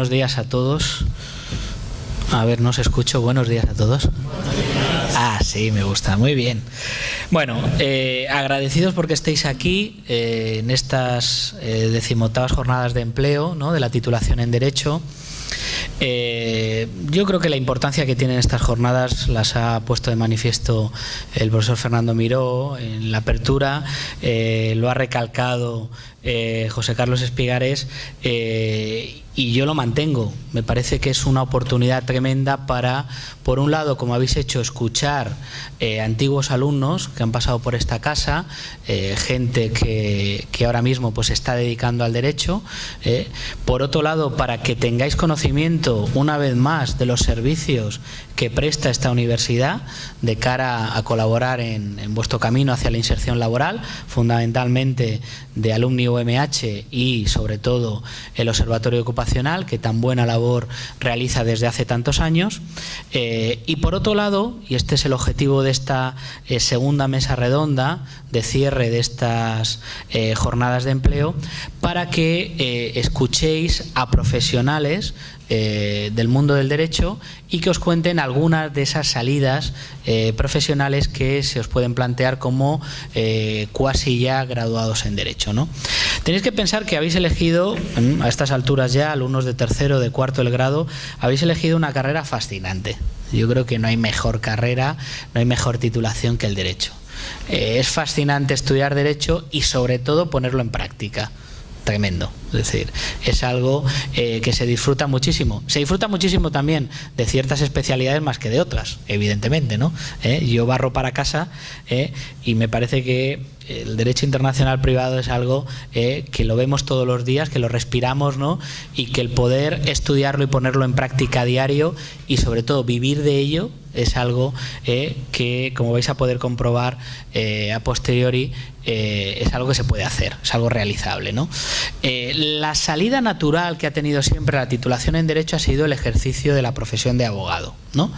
buenos días a todos. A ver, no os escucho. Buenos días a todos. Ah, sí, me gusta. Muy bien. Bueno, agradecidos porque estéis aquí en estas 18ª jornadas de empleo, ¿no?, de la titulación en Derecho. Yo creo que la importancia que tienen estas jornadas las ha puesto de manifiesto el profesor Fernando Miró en la apertura, lo ha recalcado José Carlos Espigares, y yo lo mantengo. Me parece que es una oportunidad tremenda para, por un lado, como habéis hecho, escuchar antiguos alumnos que han pasado por esta casa, gente que ahora mismo pues está dedicando al derecho. Por otro lado, para que tengáis conocimiento una vez más de los servicios que presta esta universidad de cara a colaborar en vuestro camino hacia la inserción laboral, fundamentalmente de Alumni UMH y sobre todo el Observatorio Ocupacional, que tan buena labor realiza desde hace tantos años. Y por otro lado, y este es el objetivo de esta segunda mesa redonda de cierre de estas jornadas de empleo, para que escuchéis a profesionales del mundo del derecho y que os cuenten algunas de esas salidas profesionales que se os pueden plantear como cuasi ya graduados en derecho, ¿no? Tenéis que pensar que habéis elegido, a estas alturas ya, alumnos de tercero, de cuarto del grado, habéis elegido una carrera fascinante. Yo creo que no hay mejor carrera, no hay mejor titulación que el derecho. Es fascinante estudiar derecho y sobre todo ponerlo en práctica. Tremendo, es decir, es algo que se disfruta muchísimo. Se disfruta muchísimo también de ciertas especialidades más que de otras, evidentemente, ¿no? Yo barro para casa y me parece que el derecho internacional privado es algo que lo vemos todos los días, que lo respiramos, ¿no? Y que el poder estudiarlo y ponerlo en práctica a diario y sobre todo vivir de ello es algo que, como vais a poder comprobar a posteriori, es algo que se puede hacer, es algo realizable, ¿no? La salida natural que ha tenido siempre la titulación en Derecho ha sido el ejercicio de la profesión de abogado, ¿no?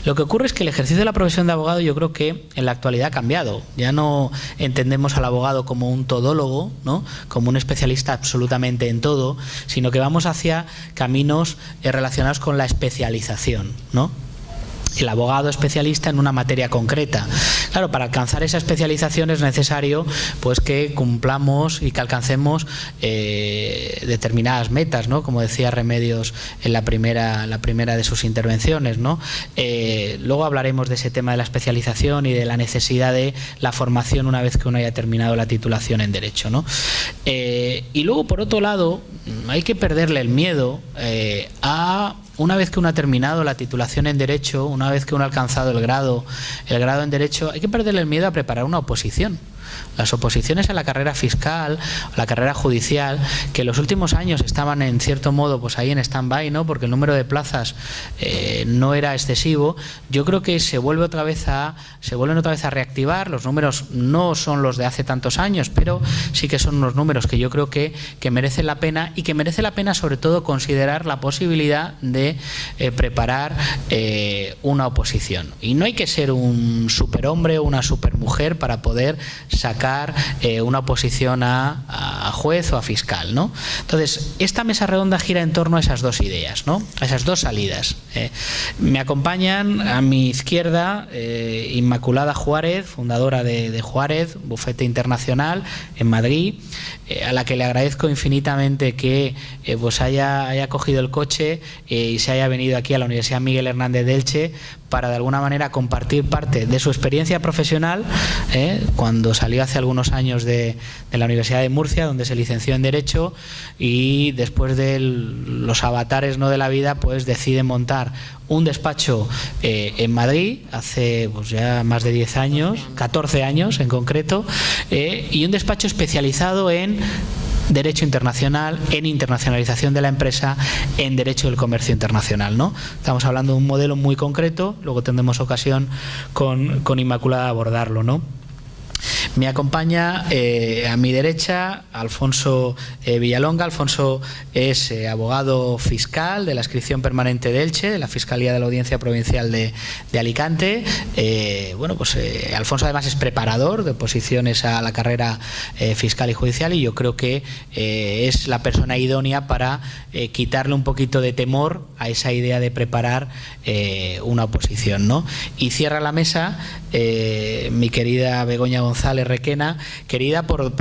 Lo que ocurre es que el ejercicio de la profesión de abogado yo creo que en la actualidad ha cambiado. Ya no entendemos al abogado como un todólogo, ¿no?, como un especialista absolutamente en todo, sino que vamos hacia caminos relacionados con la especialización, ¿no? El abogado especialista en una materia concreta. Claro, para alcanzar esa especialización es necesario pues que cumplamos y que alcancemos determinadas metas, ¿no? Como decía Remedios en la primera de sus intervenciones, ¿no? Luego hablaremos de ese tema de la especialización y de la necesidad de la formación una vez que uno haya terminado la titulación en Derecho, ¿no? Y luego, por otro lado, hay que perderle el miedo a... Una vez que uno ha terminado la titulación en Derecho, una vez que uno ha alcanzado el grado en Derecho, hay que perderle el miedo a preparar una oposición. Las oposiciones a la carrera fiscal, a la carrera judicial, que en los últimos años estaban en cierto modo pues ahí en stand-by, ¿no?, porque el número de plazas no era excesivo. Yo creo que se vuelven otra vez a reactivar. Los números no son los de hace tantos años, pero sí que son unos números que yo creo que merecen la pena, y que merece la pena sobre todo considerar la posibilidad de preparar una oposición. Y no hay que ser un superhombre o una supermujer para poder sacar una oposición a juez o a fiscal, ¿no? Entonces, esta mesa redonda gira en torno a esas dos ideas, ¿no?, a esas dos salidas. Me acompañan a mi izquierda Inmaculada Juárez, fundadora de Juárez, bufete internacional en Madrid, a la que le agradezco infinitamente que pues haya cogido el coche y se haya venido aquí a la Universidad Miguel Hernández de Elche para de alguna manera compartir parte de su experiencia profesional, cuando salió hace algunos años de la Universidad de Murcia, donde se licenció en Derecho, y después de los avatares, ¿no?, de la vida, pues decide montar un despacho en Madrid hace pues ya más de 10 años, 14 años en concreto, y un despacho especializado en Derecho internacional, en internacionalización de la empresa, en Derecho del Comercio Internacional, ¿no? Estamos hablando de un modelo muy concreto, luego tendremos ocasión con Inmaculada de abordarlo, ¿no? Me acompaña a mi derecha Alfonso Villalonga. Alfonso es abogado fiscal de la Adscripción Permanente de Elche, de la Fiscalía de la Audiencia Provincial de Alicante. Alfonso además es preparador de oposiciones a la carrera fiscal y judicial, y yo creo que es la persona idónea para quitarle un poquito de temor a esa idea de preparar una oposición, ¿no? Y cierra la mesa mi querida Begoña González Requena, querida por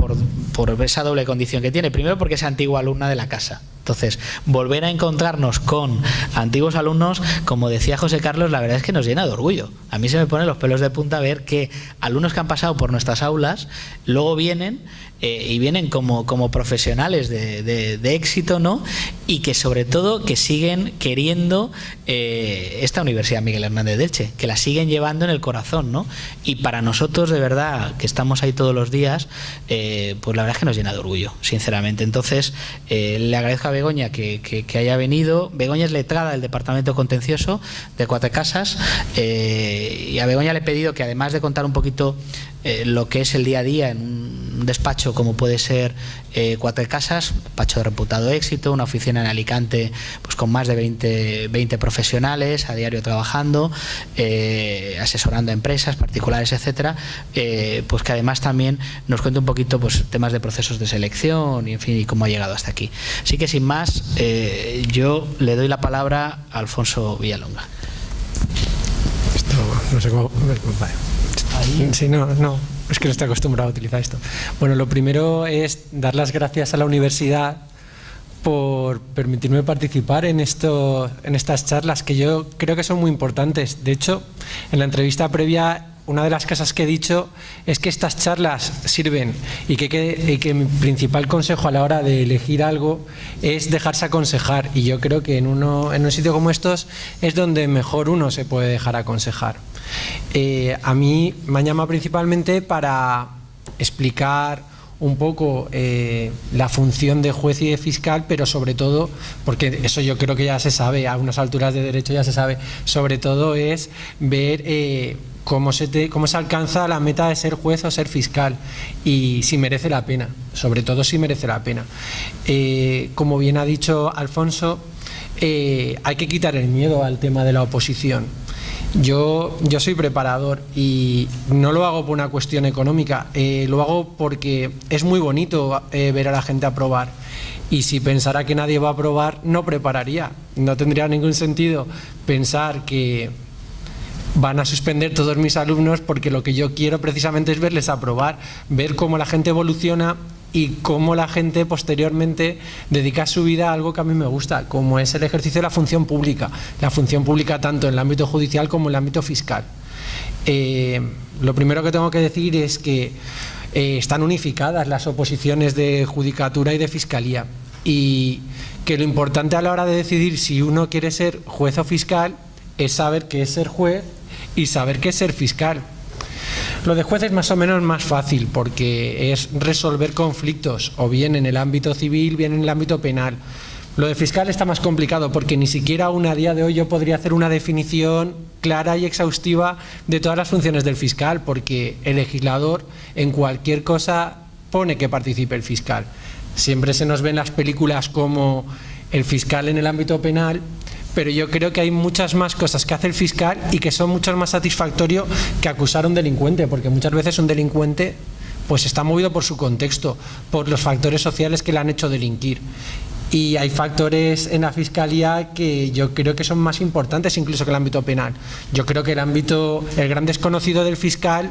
esa doble condición que tiene. Primero, porque es antigua alumna de la casa. Entonces, volver a encontrarnos con antiguos alumnos, como decía José Carlos, la verdad es que nos llena de orgullo. A mí se me ponen los pelos de punta ver que alumnos que han pasado por nuestras aulas luego vienen y vienen como profesionales de éxito, ¿no? Y que sobre todo que siguen queriendo esta Universidad Miguel Hernández de Elche, que la siguen llevando en el corazón, ¿no? Y para nosotros, de verdad, que estamos ahí todos los días, pues la verdad es que nos llena de orgullo, sinceramente. Entonces, le agradezco a Begoña que haya venido. Begoña es letrada del Departamento Contencioso de Cuatro Casas, y a Begoña le he pedido que, además de contar un poquito lo que es el día a día en un despacho como puede ser Cuatro Casas, despacho de reputado éxito, una oficina en Alicante pues con más de 20 profesionales a diario trabajando, asesorando a empresas particulares, etcétera, pues que además también nos cuente un poquito pues temas de procesos de selección y en fin, y cómo ha llegado hasta aquí. Así que sin más, yo le doy la palabra a Alfonso Villalonga. Esto no sé cómo. Vale. Sí, no, es que no estoy acostumbrado a utilizar esto. Bueno, lo primero es dar las gracias a la universidad por permitirme participar en estas charlas, que yo creo que son muy importantes. De hecho, en la entrevista previa, una de las cosas que he dicho es que estas charlas sirven y que mi principal consejo a la hora de elegir algo es dejarse aconsejar, y yo creo que en un sitio como estos es donde mejor uno se puede dejar aconsejar. A mí me han llamado principalmente para explicar un poco la función de juez y de fiscal, pero sobre todo, porque eso yo creo que ya se sabe, a unas alturas de derecho ya se sabe, sobre todo es ver cómo se alcanza la meta de ser juez o ser fiscal, y si merece la pena, sobre todo si merece la pena. Como bien ha dicho Alfonso, hay que quitar el miedo al tema de la oposición. Yo soy preparador y no lo hago por una cuestión económica, lo hago porque es muy bonito ver a la gente aprobar, y si pensara que nadie va a aprobar, no prepararía. No tendría ningún sentido pensar que van a suspender todos mis alumnos, porque lo que yo quiero precisamente es verles aprobar, ver cómo la gente evoluciona y cómo la gente posteriormente dedica su vida a algo que a mí me gusta, como es el ejercicio de la función pública tanto en el ámbito judicial como en el ámbito fiscal. Lo primero que tengo que decir es que están unificadas las oposiciones de judicatura y de fiscalía, y que lo importante a la hora de decidir si uno quiere ser juez o fiscal es saber qué es ser juez y saber qué es ser fiscal. Lo de juez es más o menos más fácil, porque es resolver conflictos, o bien en el ámbito civil, bien en el ámbito penal. Lo de fiscal está más complicado, porque ni siquiera aún a día de hoy yo podría hacer una definición clara y exhaustiva de todas las funciones del fiscal, porque el legislador en cualquier cosa pone que participe el fiscal. Siempre se nos ven las películas como el fiscal en el ámbito penal, pero yo creo que hay muchas más cosas que hace el fiscal y que son mucho más satisfactorio que acusar a un delincuente, porque muchas veces un delincuente pues está movido por su contexto, por los factores sociales que le han hecho delinquir. Y hay factores en la fiscalía que yo creo que son más importantes incluso que el ámbito penal. Yo creo que el gran desconocido del fiscal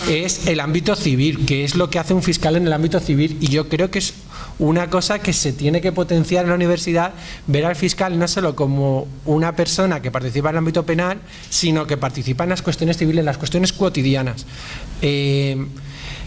es el ámbito civil, que es lo que hace un fiscal en el ámbito civil, y yo creo que es una cosa que se tiene que potenciar en la universidad, ver al fiscal no solo como una persona que participa en el ámbito penal, sino que participa en las cuestiones civiles, en las cuestiones cotidianas.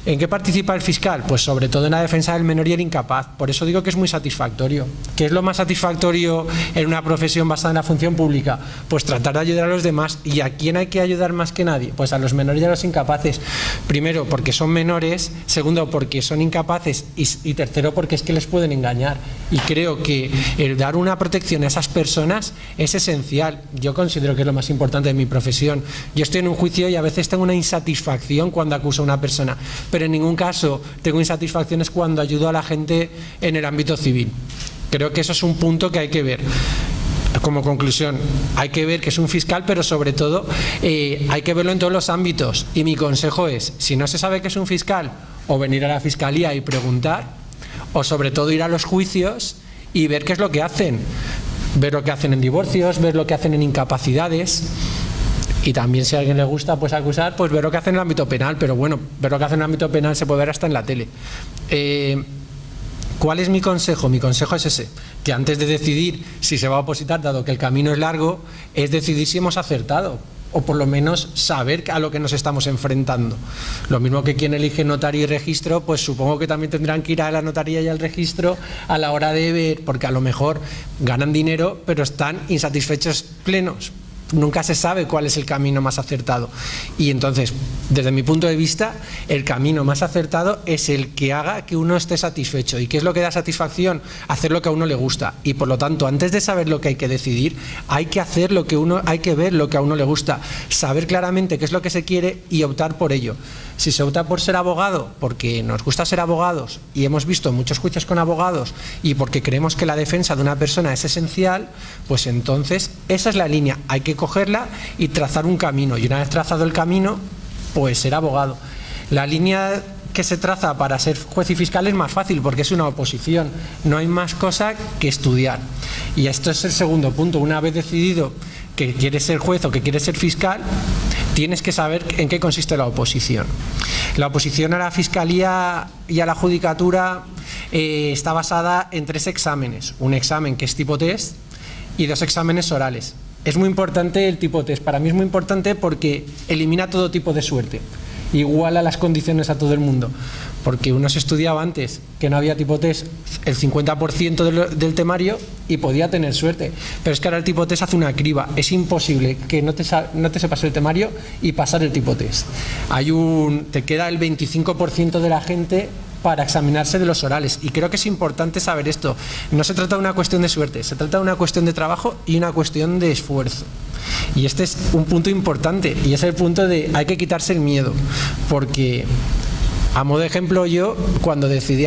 ¿En qué participa el fiscal? Pues sobre todo en la defensa del menor y el incapaz. Por eso digo que es muy satisfactorio. ¿Qué es lo más satisfactorio en una profesión basada en la función pública? Pues tratar de ayudar a los demás. ¿Y a quién hay que ayudar más que nadie? Pues a los menores y a los incapaces. Primero, porque son menores. Segundo, porque son incapaces. Y tercero, porque es que les pueden engañar. Y creo que el dar una protección a esas personas es esencial. Yo considero que es lo más importante de mi profesión. Yo estoy en un juicio y a veces tengo una insatisfacción cuando acuso a una persona, pero en ningún caso tengo insatisfacciones cuando ayudo a la gente en el ámbito civil. Creo que eso es un punto que hay que ver. Como conclusión, hay que ver que es un fiscal, pero sobre todo hay que verlo en todos los ámbitos. Y mi consejo es, si no se sabe que es un fiscal, o venir a la fiscalía y preguntar, o sobre todo ir a los juicios y ver qué es lo que hacen. Ver lo que hacen en divorcios, ver lo que hacen en incapacidades. Y también, si a alguien le gusta pues acusar, pues ver lo que hacen en el ámbito penal. Pero bueno, ver lo que hacen en el ámbito penal se puede ver hasta en la tele. ¿Cuál es mi consejo? Mi consejo es ese, que antes de decidir si se va a opositar, dado que el camino es largo, es decidir si hemos acertado, o por lo menos saber a lo que nos estamos enfrentando. Lo mismo que quien elige notario y registro, pues supongo que también tendrán que ir a la notaría y al registro a la hora de ver, porque a lo mejor ganan dinero, pero están insatisfechos plenos. Nunca se sabe cuál es el camino más acertado. Y entonces, desde mi punto de vista, el camino más acertado es el que haga que uno esté satisfecho. ¿Y qué es lo que da satisfacción? Hacer lo que a uno le gusta. Y por lo tanto, antes de saber lo que hay que decidir, hay que hacer lo que hay que ver lo que a uno le gusta, saber claramente qué es lo que se quiere y optar por ello. Si se opta por ser abogado, porque nos gusta ser abogados y hemos visto muchos juicios con abogados y porque creemos que la defensa de una persona es esencial, pues entonces esa es la línea, hay que cogerla y trazar un camino, y una vez trazado el camino, pues ser abogado. La línea que se traza para ser juez y fiscal es más fácil porque es una oposición, no hay más cosa que estudiar. Y esto es el segundo punto. Una vez decidido que quieres ser juez o que quieres ser fiscal, tienes que saber en qué consiste la oposición. La oposición a la fiscalía y a la judicatura está basada en 3 exámenes. Un examen que es tipo test y 2 exámenes orales. Es muy importante el tipo test. Para mí es muy importante porque elimina todo tipo de suerte. Iguala las condiciones a todo el mundo. Porque uno se estudiaba antes que no había tipo test el 50% del temario y podía tener suerte. Pero es que ahora el tipo test hace una criba. Es imposible que no te sepas el temario y pasar el tipo test. Te queda el 25% de la gente para examinarse de los orales. Y creo que es importante saber esto. No se trata de una cuestión de suerte, se trata de una cuestión de trabajo y una cuestión de esfuerzo. Y este es un punto importante, y es el punto de hay que quitarse el miedo, porque a modo de ejemplo, yo cuando decidí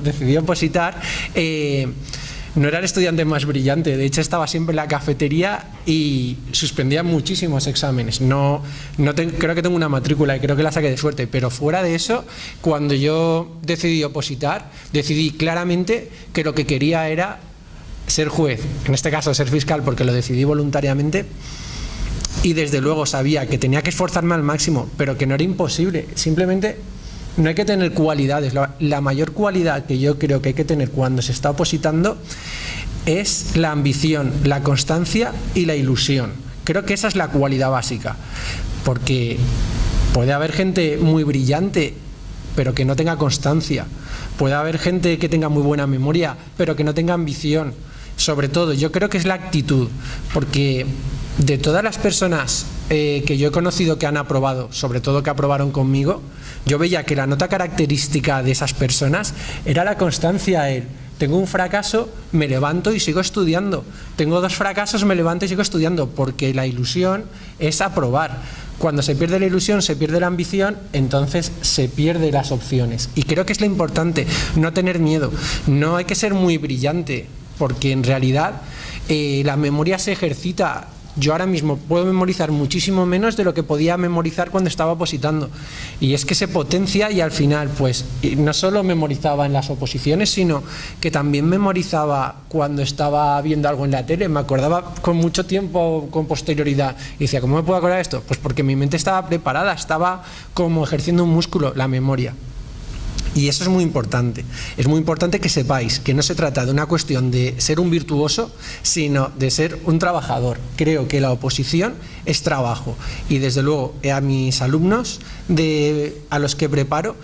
decidí opositar, no era el estudiante más brillante. De hecho, estaba siempre en la cafetería y suspendía muchísimos exámenes. Creo que tengo una matrícula y creo que la saqué de suerte, pero fuera de eso, cuando yo decidí opositar, decidí claramente que lo que quería era ser juez, en este caso ser fiscal, porque lo decidí voluntariamente. Y desde luego sabía que tenía que esforzarme al máximo, pero que no era imposible. Simplemente no hay que tener cualidades. La mayor cualidad que yo creo que hay que tener cuando se está opositando es la ambición, la constancia y la ilusión. Creo que esa es la cualidad básica, porque puede haber gente muy brillante pero que no tenga constancia. Puede haber gente que tenga muy buena memoria pero que no tenga ambición. Sobre todo, yo creo que es la actitud, porque de todas las personas que yo he conocido que han aprobado, sobre todo que aprobaron conmigo, yo veía que la nota característica de esas personas era la constancia. Tengo un fracaso, me levanto y sigo estudiando. Tengo 2 fracasos, me levanto y sigo estudiando, porque la ilusión es aprobar. Cuando se pierde la ilusión, se pierde la ambición, entonces se pierden las opciones. Y creo que es lo importante, no tener miedo. No hay que ser muy brillante, porque en realidad la memoria se ejercita. Yo ahora mismo puedo memorizar muchísimo menos de lo que podía memorizar cuando estaba opositando. Y es que se potencia, y al final, pues, no solo memorizaba en las oposiciones, sino que también memorizaba cuando estaba viendo algo en la tele. Me acordaba con mucho tiempo, con posterioridad. Y decía, ¿cómo me puedo acordar de esto? Pues porque mi mente estaba preparada, estaba como ejerciendo un músculo, la memoria. Y eso es muy importante. Es muy importante que sepáis que no se trata de una cuestión de ser un virtuoso, sino de ser un trabajador. Creo que la oposición es trabajo. Y desde luego a mis alumnos, a los que preparo,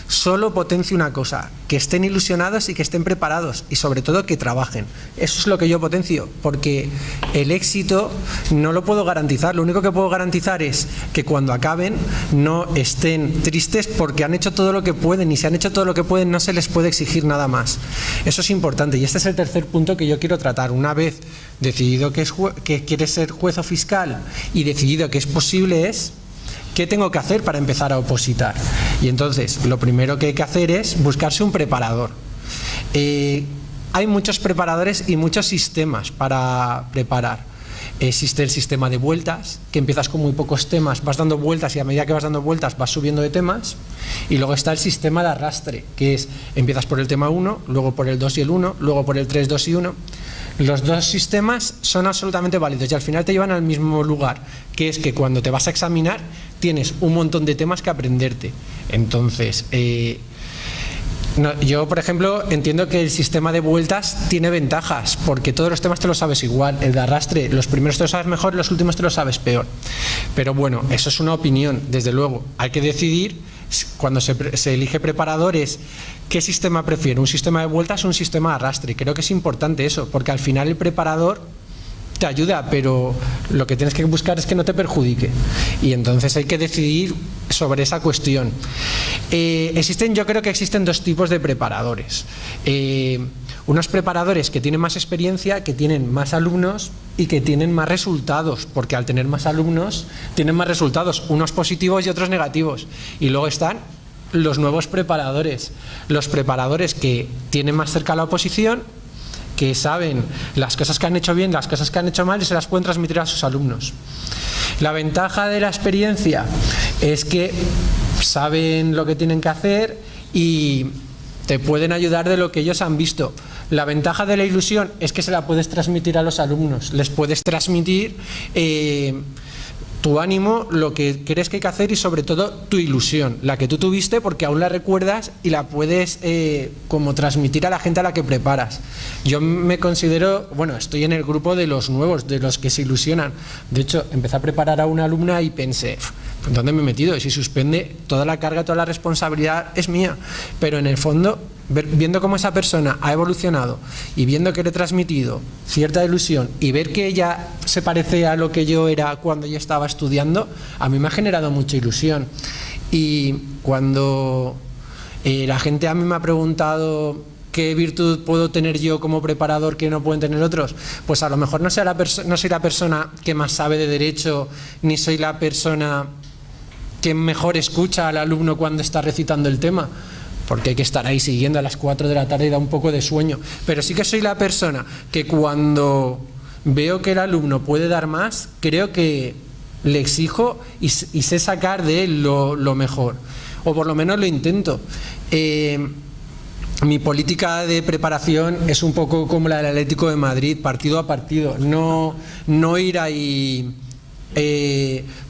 solo potencio una cosa: que estén ilusionados y que estén preparados, y sobre todo que trabajen. Eso es lo que yo potencio, porque el éxito no lo puedo garantizar. Lo único que puedo garantizar es que cuando acaben no estén tristes porque han hecho todo lo que pueden, y si han hecho todo lo que pueden no se les puede exigir nada más. Eso es importante, y este es el tercer punto que yo quiero tratar. Una vez decidido que quieres ser juez o fiscal y decidido que es posible, es ¿qué tengo que hacer para empezar a opositar? Y entonces, lo primero que hay que hacer es buscarse un preparador. Hay muchos preparadores y muchos sistemas para preparar. Existe el sistema de vueltas, que empiezas con muy pocos temas, vas dando vueltas y a medida que vas dando vueltas vas subiendo de temas. Y luego está el sistema de arrastre, que es, empiezas por el tema 1, luego por el 2 y el 1, luego por el 3, 2 y 1. Los dos sistemas son absolutamente válidos y al final te llevan al mismo lugar, que es que cuando te vas a examinar tienes un montón de temas que aprenderte. Entonces, yo, por ejemplo, entiendo que el sistema de vueltas tiene ventajas, porque todos los temas te los sabes igual. El de arrastre, los primeros te los sabes mejor, los últimos te los sabes peor. Pero bueno, eso es una opinión, desde luego. Hay que decidir, cuando se elige preparadores, qué sistema prefiere, un sistema de vueltas o un sistema de arrastre. Creo que es importante eso, porque al final el preparador te ayuda, pero lo que tienes que buscar es que no te perjudique, y entonces hay que decidir sobre esa cuestión. Yo creo que existen dos tipos de preparadores. Unos preparadores que tienen más experiencia, que tienen más alumnos y que tienen más resultados, porque al tener más alumnos tienen más resultados, unos positivos y otros negativos. Y luego están los nuevos preparadores, los preparadores que tienen más cerca la oposición, que saben las cosas que han hecho bien, las cosas que han hecho mal y se las pueden transmitir a sus alumnos. La ventaja de la experiencia es que saben lo que tienen que hacer y te pueden ayudar de lo que ellos han visto. La ventaja de la ilusión es que se la puedes transmitir a los alumnos, les puedes transmitir tu ánimo, lo que crees que hay que hacer y sobre todo tu ilusión, la que tú tuviste porque aún la recuerdas y la puedes como transmitir a la gente a la que preparas. Yo me considero, bueno, estoy en el grupo de los nuevos, de los que se ilusionan. De hecho, empecé a preparar a una alumna y pensé, ¿dónde me he metido? Y si suspende, toda la carga, toda la responsabilidad es mía. Pero en el fondo, viendo cómo esa persona ha evolucionado y viendo que le he transmitido cierta ilusión y ver que ella se parece a lo que yo era cuando yo estaba estudiando, a mí me ha generado mucha ilusión. Y cuando la gente a mí me ha preguntado ¿qué virtud puedo tener yo como preparador que no pueden tener otros? Pues a lo mejor no soy la persona que más sabe de derecho, ni soy la persona que mejor escucha al alumno cuando está recitando el tema, porque hay que estar ahí siguiendo a las 4 de la tarde y da un poco de sueño. Pero sí que soy la persona que cuando veo que el alumno puede dar más, creo que le exijo y sé sacar de él lo mejor, o por lo menos lo intento. Mi política de preparación es un poco como la del Atlético de Madrid, partido a partido, no ir ahí,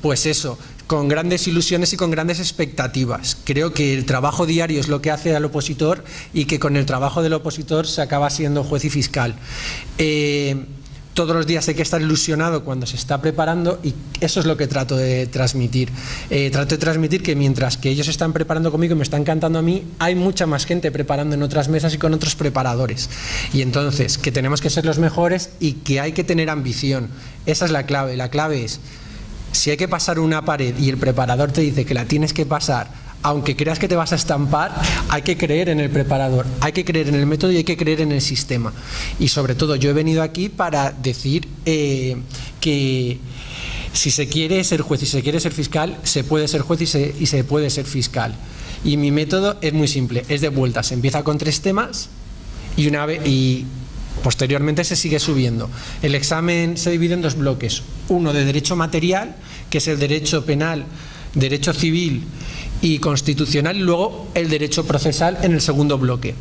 pues eso, con grandes ilusiones y con grandes expectativas. Creo que el trabajo diario es lo que hace al opositor y que con el trabajo del opositor se acaba siendo juez y fiscal. Todos los días hay que estar ilusionado cuando se está preparando y eso es lo que trato de transmitir. Trato de transmitir que mientras que ellos están preparando conmigo y me están cantando a mí, hay mucha más gente preparando en otras mesas y con otros preparadores. Y entonces, que tenemos que ser los mejores y que hay que tener ambición. Esa es la clave. La clave es, si hay que pasar una pared y el preparador te dice que la tienes que pasar, aunque creas que te vas a estampar, hay que creer en el preparador, hay que creer en el método y hay que creer en el sistema. Y sobre todo yo he venido aquí para decir que si se quiere ser juez y se quiere ser fiscal, se puede ser juez y se puede ser fiscal. Y mi método es muy simple, es de vueltas. Se empieza con 3 temas y posteriormente se sigue subiendo. El examen se divide en 2 bloques. Uno de derecho material, que es el derecho penal, derecho civil y constitucional, y luego el derecho procesal en el segundo bloque.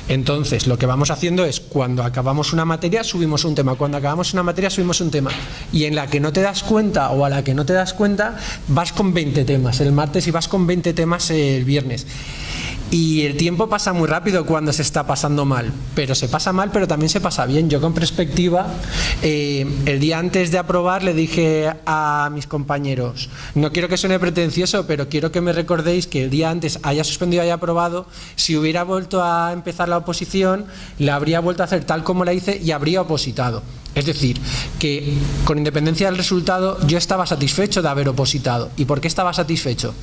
Entonces, lo que vamos haciendo es, cuando acabamos una materia, subimos un tema, cuando acabamos una materia, subimos un tema, y en la que no te das cuenta o a la que no te das cuenta, vas con 20 temas el martes y vas con 20 temas el viernes. Y el tiempo pasa muy rápido cuando se está pasando mal, pero se pasa mal, pero también se pasa bien. Yo con perspectiva, el día antes de aprobar le dije a mis compañeros, no quiero que suene pretencioso, pero quiero que me recordéis que el día antes haya suspendido y haya aprobado, si hubiera vuelto a empezar la oposición, la habría vuelto a hacer tal como la hice y habría opositado. Es decir, que con independencia del resultado yo estaba satisfecho de haber opositado. ¿Y por qué estaba satisfecho?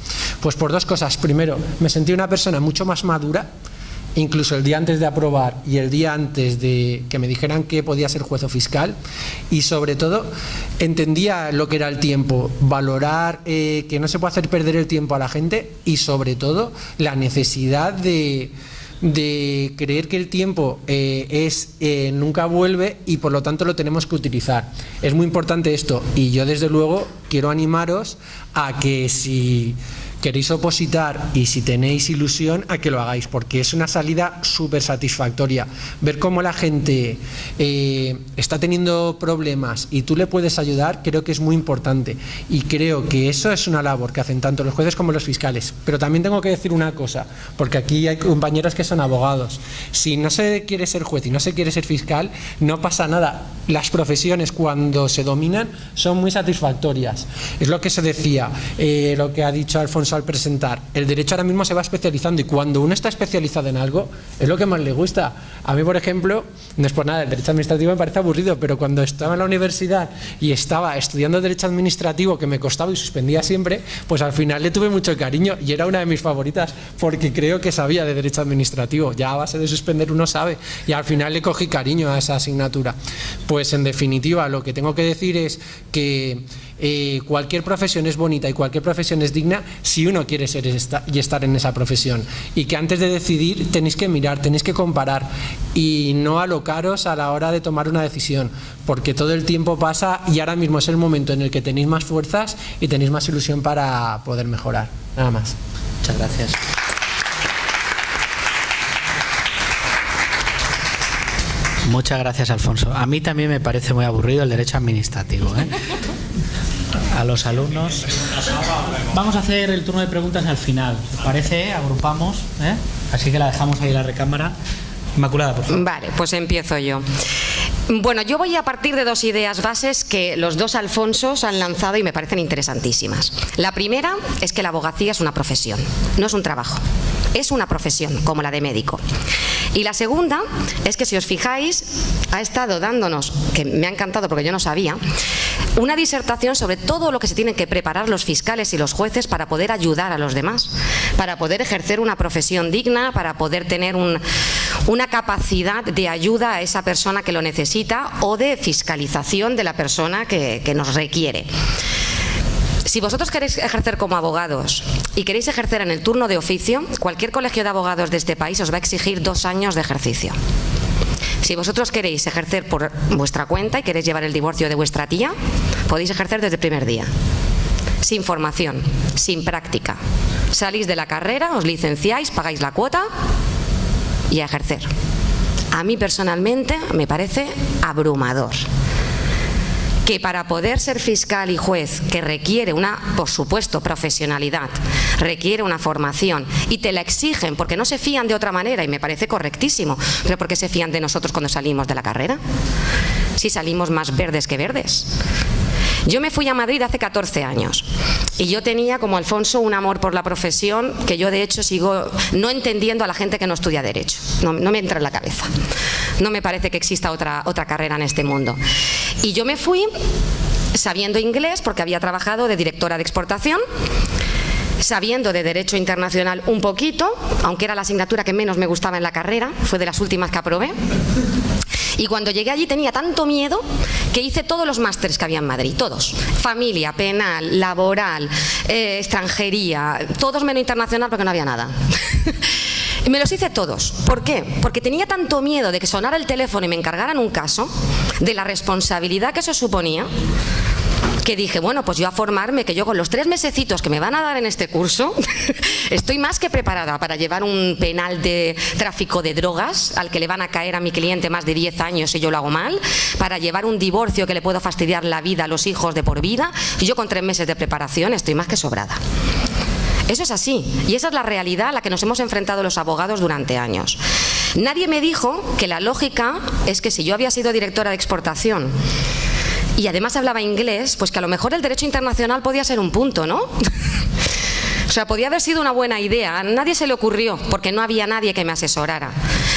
Pues por 2 cosas. Primero, me sentí una persona mucho más madura incluso el día antes de aprobar y el día antes de que me dijeran que podía ser juez o fiscal, y sobre todo entendía lo que era el tiempo, valorar que no se puede hacer perder el tiempo a la gente, y sobre todo la necesidad de creer que el tiempo nunca vuelve y por lo tanto lo tenemos que utilizar. Es muy importante esto, y yo desde luego quiero animaros a que si queréis opositar y si tenéis ilusión, a que lo hagáis, porque es una salida súper satisfactoria. Ver cómo la gente está teniendo problemas y tú le puedes ayudar, creo que es muy importante, y creo que eso es una labor que hacen tanto los jueces como los fiscales. Pero también tengo que decir una cosa, porque aquí hay compañeros que son abogados. Si no se quiere ser juez y no se quiere ser fiscal, no pasa nada. Las profesiones, cuando se dominan, son muy satisfactorias. Es lo que se decía, lo que ha dicho Alfonso al presentar. El derecho ahora mismo se va especializando, y cuando uno está especializado en algo, es lo que más le gusta. A mí, por ejemplo, no es por nada, el derecho administrativo me parece aburrido, pero cuando estaba en la universidad y estaba estudiando derecho administrativo, que me costaba y suspendía siempre, pues al final le tuve mucho cariño y era una de mis favoritas, porque creo que sabía de derecho administrativo. Ya a base de suspender uno sabe, y al final le cogí cariño a esa asignatura. Pues en definitiva, lo que tengo que decir es que cualquier profesión es bonita y cualquier profesión es digna si uno quiere ser y estar en esa profesión, y que antes de decidir tenéis que mirar, tenéis que comparar y no alocaros a la hora de tomar una decisión, porque todo el tiempo pasa y ahora mismo es el momento en el que tenéis más fuerzas y tenéis más ilusión para poder mejorar. Nada más. Muchas gracias. Muchas gracias, Alfonso. A mí también me parece muy aburrido el derecho administrativo, ¿eh? A los alumnos. Vamos a hacer el turno de preguntas al final. ¿Os parece? Agrupamos, ¿eh? Así que la dejamos ahí en la recámara. Inmaculada, por favor. Vale, pues empiezo yo. Bueno, yo voy a partir de dos ideas bases que los dos Alfonsos han lanzado y me parecen interesantísimas. La primera es que la abogacía es una profesión, no es un trabajo. Es una profesión, como la de médico. Y la segunda es que, si os fijáis, ha estado dándonos, que me ha encantado porque yo no sabía, una disertación sobre todo lo que se tienen que preparar los fiscales y los jueces para poder ayudar a los demás, para poder ejercer una profesión digna, para poder tener una capacidad de ayuda a esa persona que lo necesita, o de fiscalización de la persona que nos requiere. Si vosotros queréis ejercer como abogados y queréis ejercer en el turno de oficio, cualquier colegio de abogados de este país os va a exigir 2 años de ejercicio. Si vosotros queréis ejercer por vuestra cuenta y queréis llevar el divorcio de vuestra tía, podéis ejercer desde el primer día, sin formación, sin práctica. Salís de la carrera, os licenciáis, pagáis la cuota y a ejercer. A mí personalmente me parece abrumador que para poder ser fiscal y juez, que requiere una, por supuesto, profesionalidad, requiere una formación, y te la exigen porque no se fían de otra manera, y me parece correctísimo. Pero ¿por qué se fían de nosotros cuando salimos de la carrera? Si salimos más verdes que verdes. Yo me fui a Madrid hace 14 años y yo tenía, como Alfonso, un amor por la profesión que yo de hecho sigo no entendiendo a la gente que no estudia Derecho. No me entra en la cabeza. No me parece que exista otra carrera en este mundo. Y yo me fui sabiendo inglés porque había trabajado de directora de exportación, sabiendo de Derecho Internacional un poquito, aunque era la asignatura que menos me gustaba en la carrera, fue de las últimas que aprobé. Y cuando llegué allí tenía tanto miedo que hice todos los másteres que había en Madrid, todos. Familia, penal, laboral, extranjería, todos menos internacional porque no había nada. Y me los hice todos. ¿Por qué? Porque tenía tanto miedo de que sonara el teléfono y me encargaran un caso, de la responsabilidad que eso suponía, que dije, bueno, pues yo a formarme, que yo con los 3 mesecitos que me van a dar en este curso estoy más que preparada para llevar un penal de tráfico de drogas al que le van a caer a mi cliente más de 10 años si yo lo hago mal, para llevar un divorcio que le puedo fastidiar la vida a los hijos de por vida, y yo con 3 meses de preparación estoy más que sobrada. Eso es así, y esa es la realidad a la que nos hemos enfrentado los abogados durante años. Nadie me dijo que la lógica es que si yo había sido directora de exportación y además hablaba inglés, pues que a lo mejor el derecho internacional podía ser un punto, ¿no? sea, podía haber sido una buena idea. A nadie se le ocurrió porque no había nadie que me asesorara.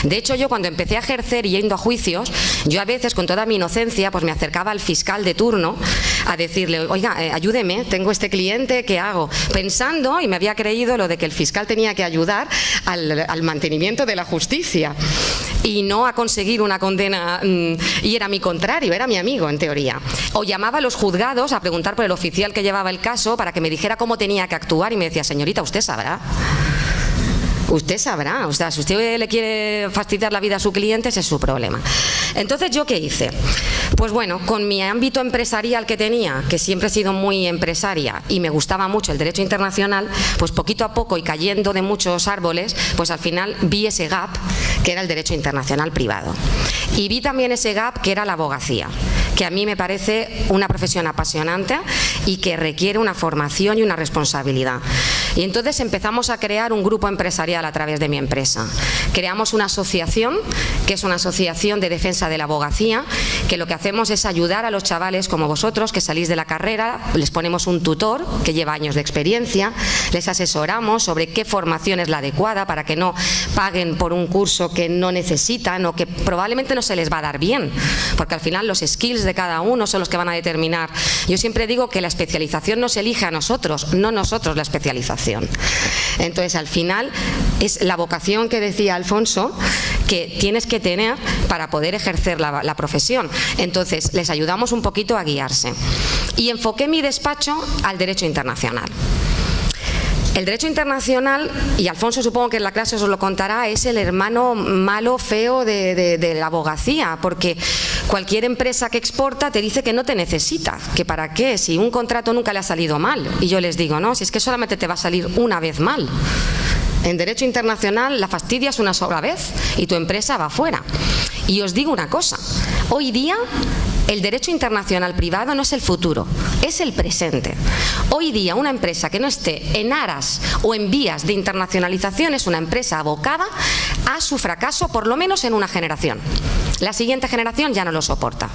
De hecho, yo cuando empecé a ejercer y yendo a juicios, yo a veces con toda mi inocencia pues me acercaba al fiscal de turno a decirle, oiga, ayúdeme, tengo este cliente, ¿qué hago? Pensando, y me había creído lo de que el fiscal tenía que ayudar al mantenimiento de la justicia y no a conseguir una condena, y era mi contrario, era mi amigo en teoría. O llamaba a los juzgados a preguntar por el oficial que llevaba el caso para que me dijera cómo tenía que actuar y me decía, señorita, usted sabrá. Usted sabrá, o sea, si usted le quiere fastidiar la vida a su cliente, ese es su problema. Entonces, ¿yo qué hice? Pues bueno, con mi ámbito empresarial que tenía, que siempre he sido muy empresaria y me gustaba mucho el derecho internacional, pues poquito a poco y cayendo de muchos árboles, pues al final vi ese gap que era el derecho internacional privado. Y vi también ese gap que era la abogacía, que a mí me parece una profesión apasionante y que requiere una formación y una responsabilidad. Y entonces empezamos a crear un grupo empresarial a través de mi empresa. Creamos una asociación, que es una asociación de defensa de la abogacía, que lo que hacemos es ayudar a los chavales como vosotros que salís de la carrera, les ponemos un tutor que lleva años de experiencia, les asesoramos sobre qué formación es la adecuada para que no paguen por un curso que no necesitan o que probablemente no se les va a dar bien, porque al final los skills de cada uno son los que van a determinar. Yo siempre digo que la especialización nos elige a nosotros, no nosotros la especialización. Entonces, al final, es la vocación que decía Alfonso que tienes que tener para poder ejercer la profesión. Entonces, les ayudamos un poquito a guiarse. Y enfoqué mi despacho al derecho internacional. El derecho internacional, y Alfonso supongo que en la clase os lo contará, es el hermano malo, feo de la abogacía, porque cualquier empresa que exporta te dice que no te necesita, que para qué, si un contrato nunca le ha salido mal. Y yo les digo, no, si es que solamente te va a salir una vez mal. En derecho internacional la fastidias una sola vez y tu empresa va fuera. Y os digo una cosa, hoy día el derecho internacional privado no es el futuro, es el presente. Hoy día una empresa que no esté en aras o en vías de internacionalización es una empresa abocada a su fracaso por lo menos en una generación. La siguiente generación ya no lo soporta.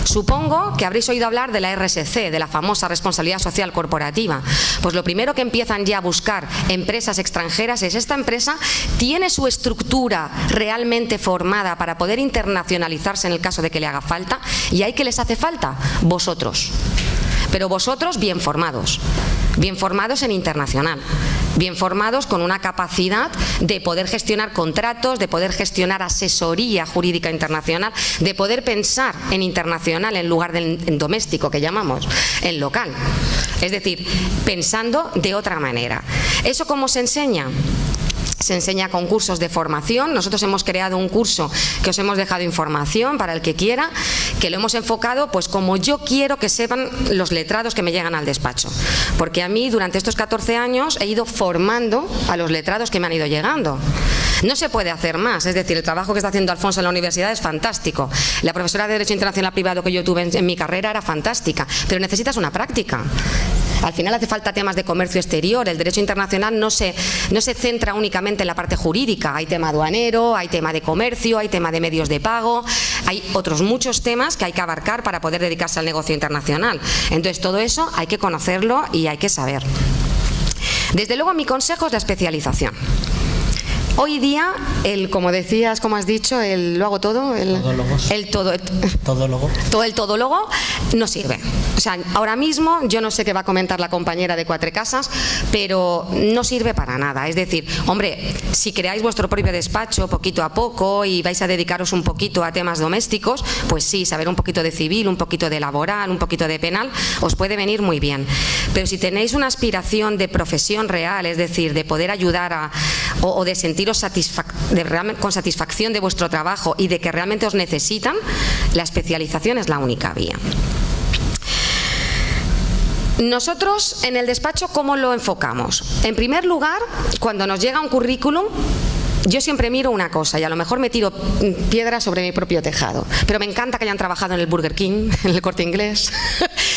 Supongo que habréis oído hablar de la RSC, de la famosa responsabilidad social corporativa. Pues lo primero que empiezan ya a buscar empresas extranjeras es: ¿esta empresa tiene su estructura realmente formada para poder internacionalizarse en el caso de que le haga falta? ¿Y ahí qué les hace falta? Vosotros. Pero vosotros bien formados en internacional, bien formados con una capacidad de poder gestionar contratos, de poder gestionar asesoría jurídica internacional, de poder pensar en internacional en lugar de en doméstico, que llamamos, en local. Es decir, pensando de otra manera. ¿Eso cómo se enseña? Se enseña con cursos de formación. Nosotros hemos creado un curso que os hemos dejado información para el que quiera, que lo hemos enfocado pues como yo quiero que sepan los letrados que me llegan al despacho, porque a mí durante estos 14 años he ido formando a los letrados que me han ido llegando. No se puede hacer más, es decir, el trabajo que está haciendo Alfonso en la universidad es fantástico. La profesora de Derecho Internacional Privado que yo tuve en mi carrera era fantástica, pero necesitas una práctica. Al final hace falta temas de comercio exterior. El derecho internacional no se centra únicamente en la parte jurídica. Hay tema aduanero, hay tema de comercio, hay tema de medios de pago, hay otros muchos temas que hay que abarcar para poder dedicarse al negocio internacional. Entonces todo eso hay que conocerlo y hay que saber. Desde luego mi consejo es la especialización. Hoy día, como decías, como has dicho, lo hago todo, el todólogo no sirve. O sea, ahora mismo yo no sé qué va a comentar la compañera de Cuatro Casas, pero no sirve para nada. Es decir, hombre, si creáis vuestro propio despacho poquito a poco y vais a dedicaros un poquito a temas domésticos, pues sí, saber un poquito de civil, un poquito de laboral, un poquito de penal, os puede venir muy bien. Pero si tenéis una aspiración de profesión real, es decir, de poder ayudar o de sentiros con satisfacción de vuestro trabajo y de que realmente os necesitan, la especialización es la única vía. Nosotros en el despacho, ¿cómo lo enfocamos? En primer lugar, cuando nos llega un currículum, yo siempre miro una cosa, y a lo mejor me tiro piedras sobre mi propio tejado, pero me encanta que hayan trabajado en el Burger King, en el Corte Inglés,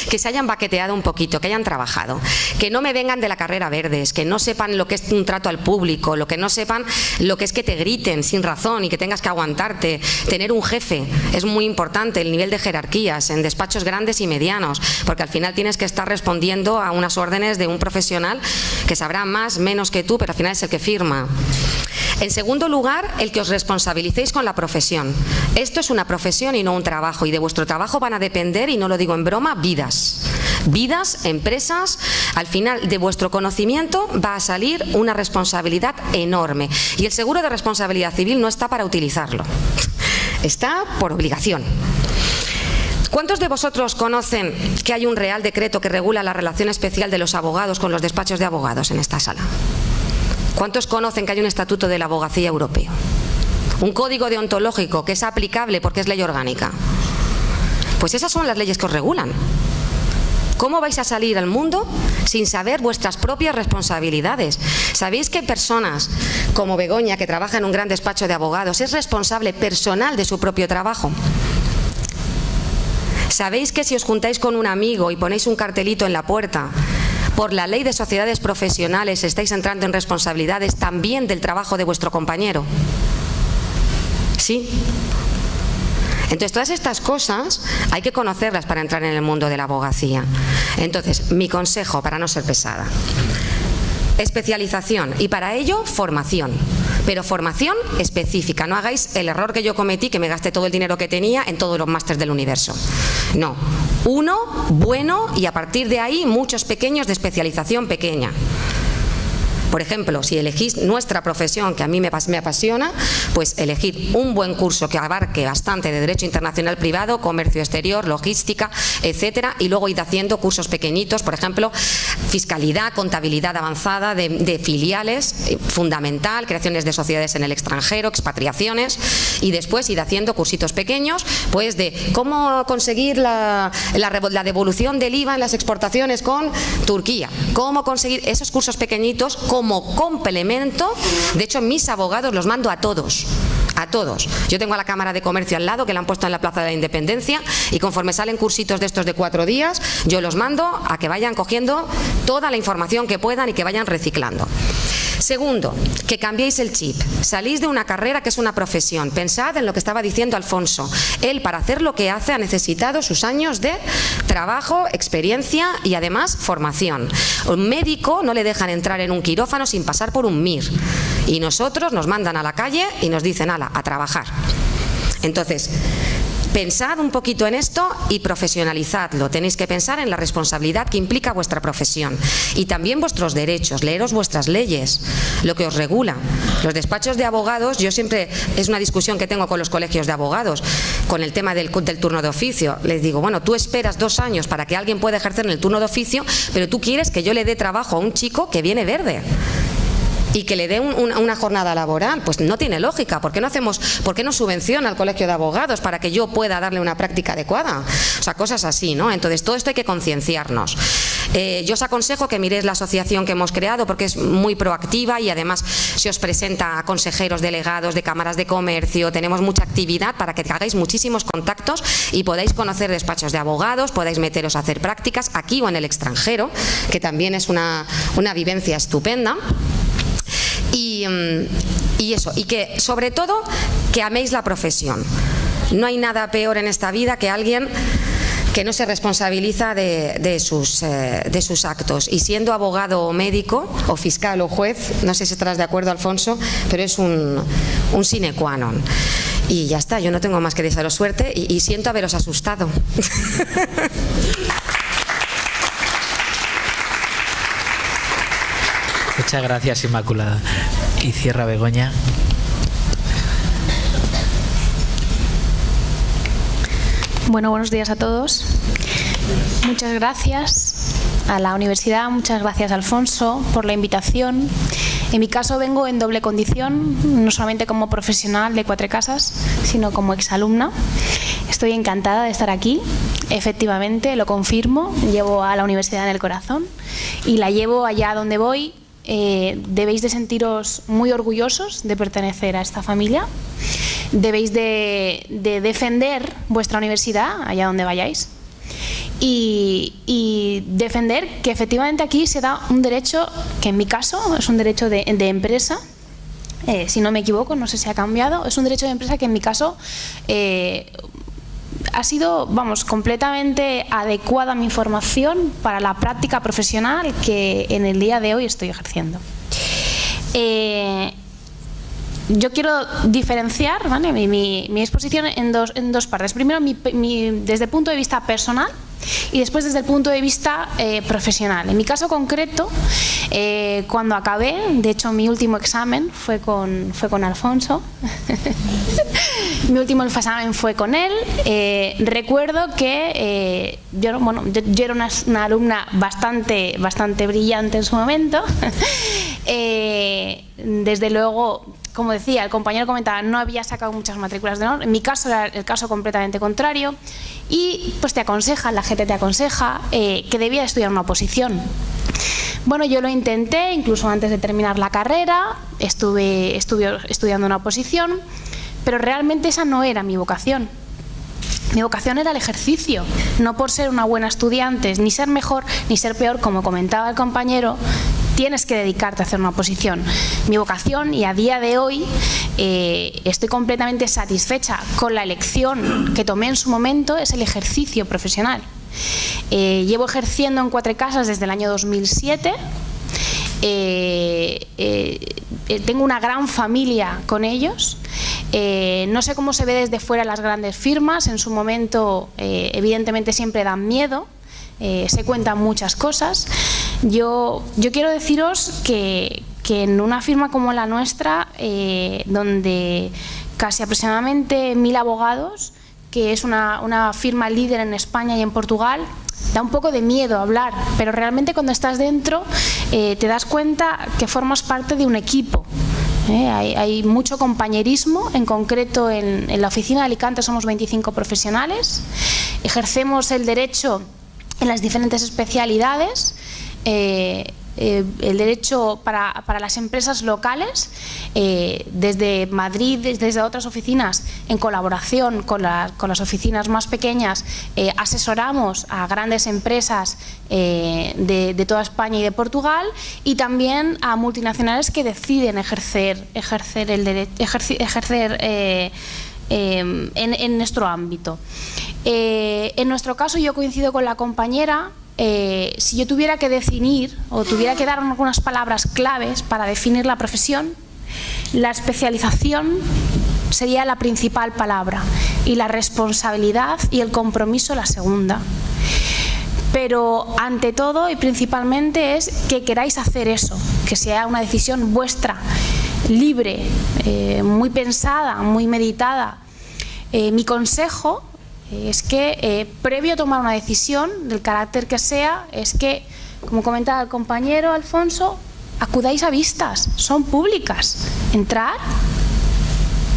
que se hayan baqueteado un poquito, que hayan trabajado, que no me vengan de la carrera verdes, que no sepan lo que es un trato al público, lo que no sepan lo que es que te griten sin razón y que tengas que aguantarte. Tener un jefe es muy importante, el nivel de jerarquías en despachos grandes y medianos, porque al final tienes que estar respondiendo a unas órdenes de un profesional que sabrá más, menos que tú, pero al final es el que firma. En segundo lugar, el que os responsabilicéis con la profesión. Esto es una profesión y no un trabajo, y de vuestro trabajo van a depender, y no lo digo en broma, vidas. Vidas, empresas, al final de vuestro conocimiento va a salir una responsabilidad enorme. Y el seguro de responsabilidad civil no está para utilizarlo, está por obligación. ¿Cuántos de vosotros conocen que hay un Real Decreto que regula la relación especial de los abogados con los despachos de abogados en esta sala? ¿Cuántos conocen que hay un Estatuto de la Abogacía Europeo? Un código deontológico que es aplicable porque es ley orgánica. Pues esas son las leyes que os regulan. ¿Cómo vais a salir al mundo sin saber vuestras propias responsabilidades? ¿Sabéis que personas como Begoña, que trabaja en un gran despacho de abogados, es responsable personal de su propio trabajo? ¿Sabéis que si os juntáis con un amigo y ponéis un cartelito en la puerta, por la ley de sociedades profesionales estáis entrando en responsabilidades también del trabajo de vuestro compañero? ¿Sí? Entonces, todas estas cosas hay que conocerlas para entrar en el mundo de la abogacía. Entonces, mi consejo, para no ser pesada: especialización, y para ello formación, pero formación específica. No hagáis el error que yo cometí, que me gasté todo el dinero que tenía en todos los másters del universo. No, uno bueno, y a partir de ahí muchos pequeños de especialización pequeña. Por ejemplo, si elegís nuestra profesión, que a mí me apasiona, pues elegid un buen curso que abarque bastante de Derecho Internacional Privado, Comercio Exterior, Logística, etcétera, y luego id haciendo cursos pequeñitos, por ejemplo, Fiscalidad, Contabilidad Avanzada de filiales, fundamental, creaciones de sociedades en el extranjero, expatriaciones, y después id haciendo cursitos pequeños, pues de cómo conseguir la devolución del IVA en las exportaciones con Turquía, cómo conseguir esos cursos pequeñitos como complemento. De hecho, mis abogados los mando a todos. A todos. Yo tengo a la Cámara de Comercio al lado, que la han puesto en la Plaza de la Independencia, y conforme salen cursitos de estos de 4 días, yo los mando a que vayan cogiendo toda la información que puedan y que vayan reciclando. Segundo, que cambiéis el chip. Salís de una carrera que es una profesión. Pensad en lo que estaba diciendo Alfonso. Él, para hacer lo que hace, ha necesitado sus años de trabajo, experiencia y además formación. Un médico no le dejan entrar en un quirófano sin pasar por un MIR. Y nosotros nos mandan a la calle y nos dicen, ala, a trabajar. Entonces, pensad un poquito en esto y profesionalizadlo. Tenéis que pensar en la responsabilidad que implica vuestra profesión y también vuestros derechos. Leeros vuestras leyes, lo que os regula. Los despachos de abogados, yo siempre, es una discusión que tengo con los colegios de abogados, con el tema del turno de oficio. Les digo, bueno, tú esperas 2 años para que alguien pueda ejercer en el turno de oficio, pero tú quieres que yo le dé trabajo a un chico que viene verde y que le dé una jornada laboral. Pues no tiene lógica. ¿Por qué no subvenciona al colegio de abogados para que yo pueda darle una práctica adecuada? O sea, cosas así, ¿no? Entonces, todo esto hay que concienciarnos. Yo os aconsejo que miréis la asociación que hemos creado, porque es muy proactiva y además se os presenta a consejeros delegados de cámaras de comercio. Tenemos mucha actividad para que hagáis muchísimos contactos y podáis conocer despachos de abogados, podáis meteros a hacer prácticas aquí o en el extranjero, que también es una vivencia estupenda. Y eso, y que sobre todo que améis la profesión. No hay nada peor en esta vida que alguien que no se responsabiliza de sus actos. Y siendo abogado o médico, o fiscal o juez, no sé si estarás de acuerdo, Alfonso, pero es un sine qua non. Y ya está, yo no tengo más que desearos suerte y siento haberos asustado. Muchas gracias, Inmaculada. Y cierra Begoña. Bueno, buenos días a todos. Muchas gracias a la universidad, muchas gracias, Alfonso, por la invitación. En mi caso vengo en doble condición, no solamente como profesional de Quatre Casas, sino como exalumna. Estoy encantada de estar aquí. Efectivamente, lo confirmo, llevo a la universidad en el corazón y la llevo allá donde voy. Debéis de sentiros muy orgullosos de pertenecer a esta familia. Debéis de defender vuestra universidad allá donde vayáis. y defender que efectivamente aquí se da un derecho que en mi caso es un derecho de empresa. Si no me equivoco, no sé si ha cambiado, es un derecho de empresa que en mi caso ha sido, vamos, completamente adecuada mi formación para la práctica profesional que en el día de hoy estoy ejerciendo. Yo quiero diferenciar, ¿vale?, mi exposición en dos partes. Primero, desde el punto de vista personal y después desde el punto de vista profesional. En mi caso concreto, cuando acabé, de hecho mi último examen fue con Alfonso, mi último examen fue con él. Recuerdo que yo era una alumna bastante brillante en su momento. Desde luego, como decía, el compañero comentaba, no había sacado muchas matrículas de honor. En mi caso era el caso completamente contrario. Y pues la gente te aconseja que debía estudiar una oposición. Bueno, yo lo intenté, incluso antes de terminar la carrera, estuve estudiando una oposición, pero realmente esa no era mi vocación. Mi vocación era el ejercicio, no por ser una buena estudiante, ni ser mejor ni ser peor, como comentaba el compañero. Tienes que dedicarte a hacer una oposición. Mi vocación, y a día de hoy estoy completamente satisfecha con la elección que tomé en su momento, es el ejercicio profesional. Llevo ejerciendo en Quatre Casas desde el año 2007. Tengo una gran familia con ellos. No sé cómo se ve desde fuera las grandes firmas. En su momento, evidentemente, siempre dan miedo. Se cuentan muchas cosas. Yo quiero deciros que en una firma como la nuestra, donde casi aproximadamente 1000 abogados, que es una firma líder en España y en Portugal, da un poco de miedo hablar, pero realmente cuando estás dentro te das cuenta que formas parte de un equipo. Hay mucho compañerismo. En concreto en la oficina de Alicante somos 25 profesionales, ejercemos el derecho en las diferentes especialidades, el derecho para las empresas locales, desde Madrid, desde otras oficinas, en colaboración con las oficinas más pequeñas, asesoramos a grandes empresas de toda España y de Portugal, y también a multinacionales que deciden ejercer en nuestro ámbito. En nuestro caso, yo coincido con la compañera. Si yo tuviera que definir o tuviera que dar algunas palabras claves para definir la profesión, la especialización sería la principal palabra y la responsabilidad y el compromiso la segunda. Pero ante todo y principalmente es que queráis hacer eso, que sea una decisión vuestra, libre, muy pensada, muy meditada. Mi consejo es que previo a tomar una decisión del carácter que sea, es que, como comentaba el compañero Alfonso, acudáis a vistas, son públicas. Entrad,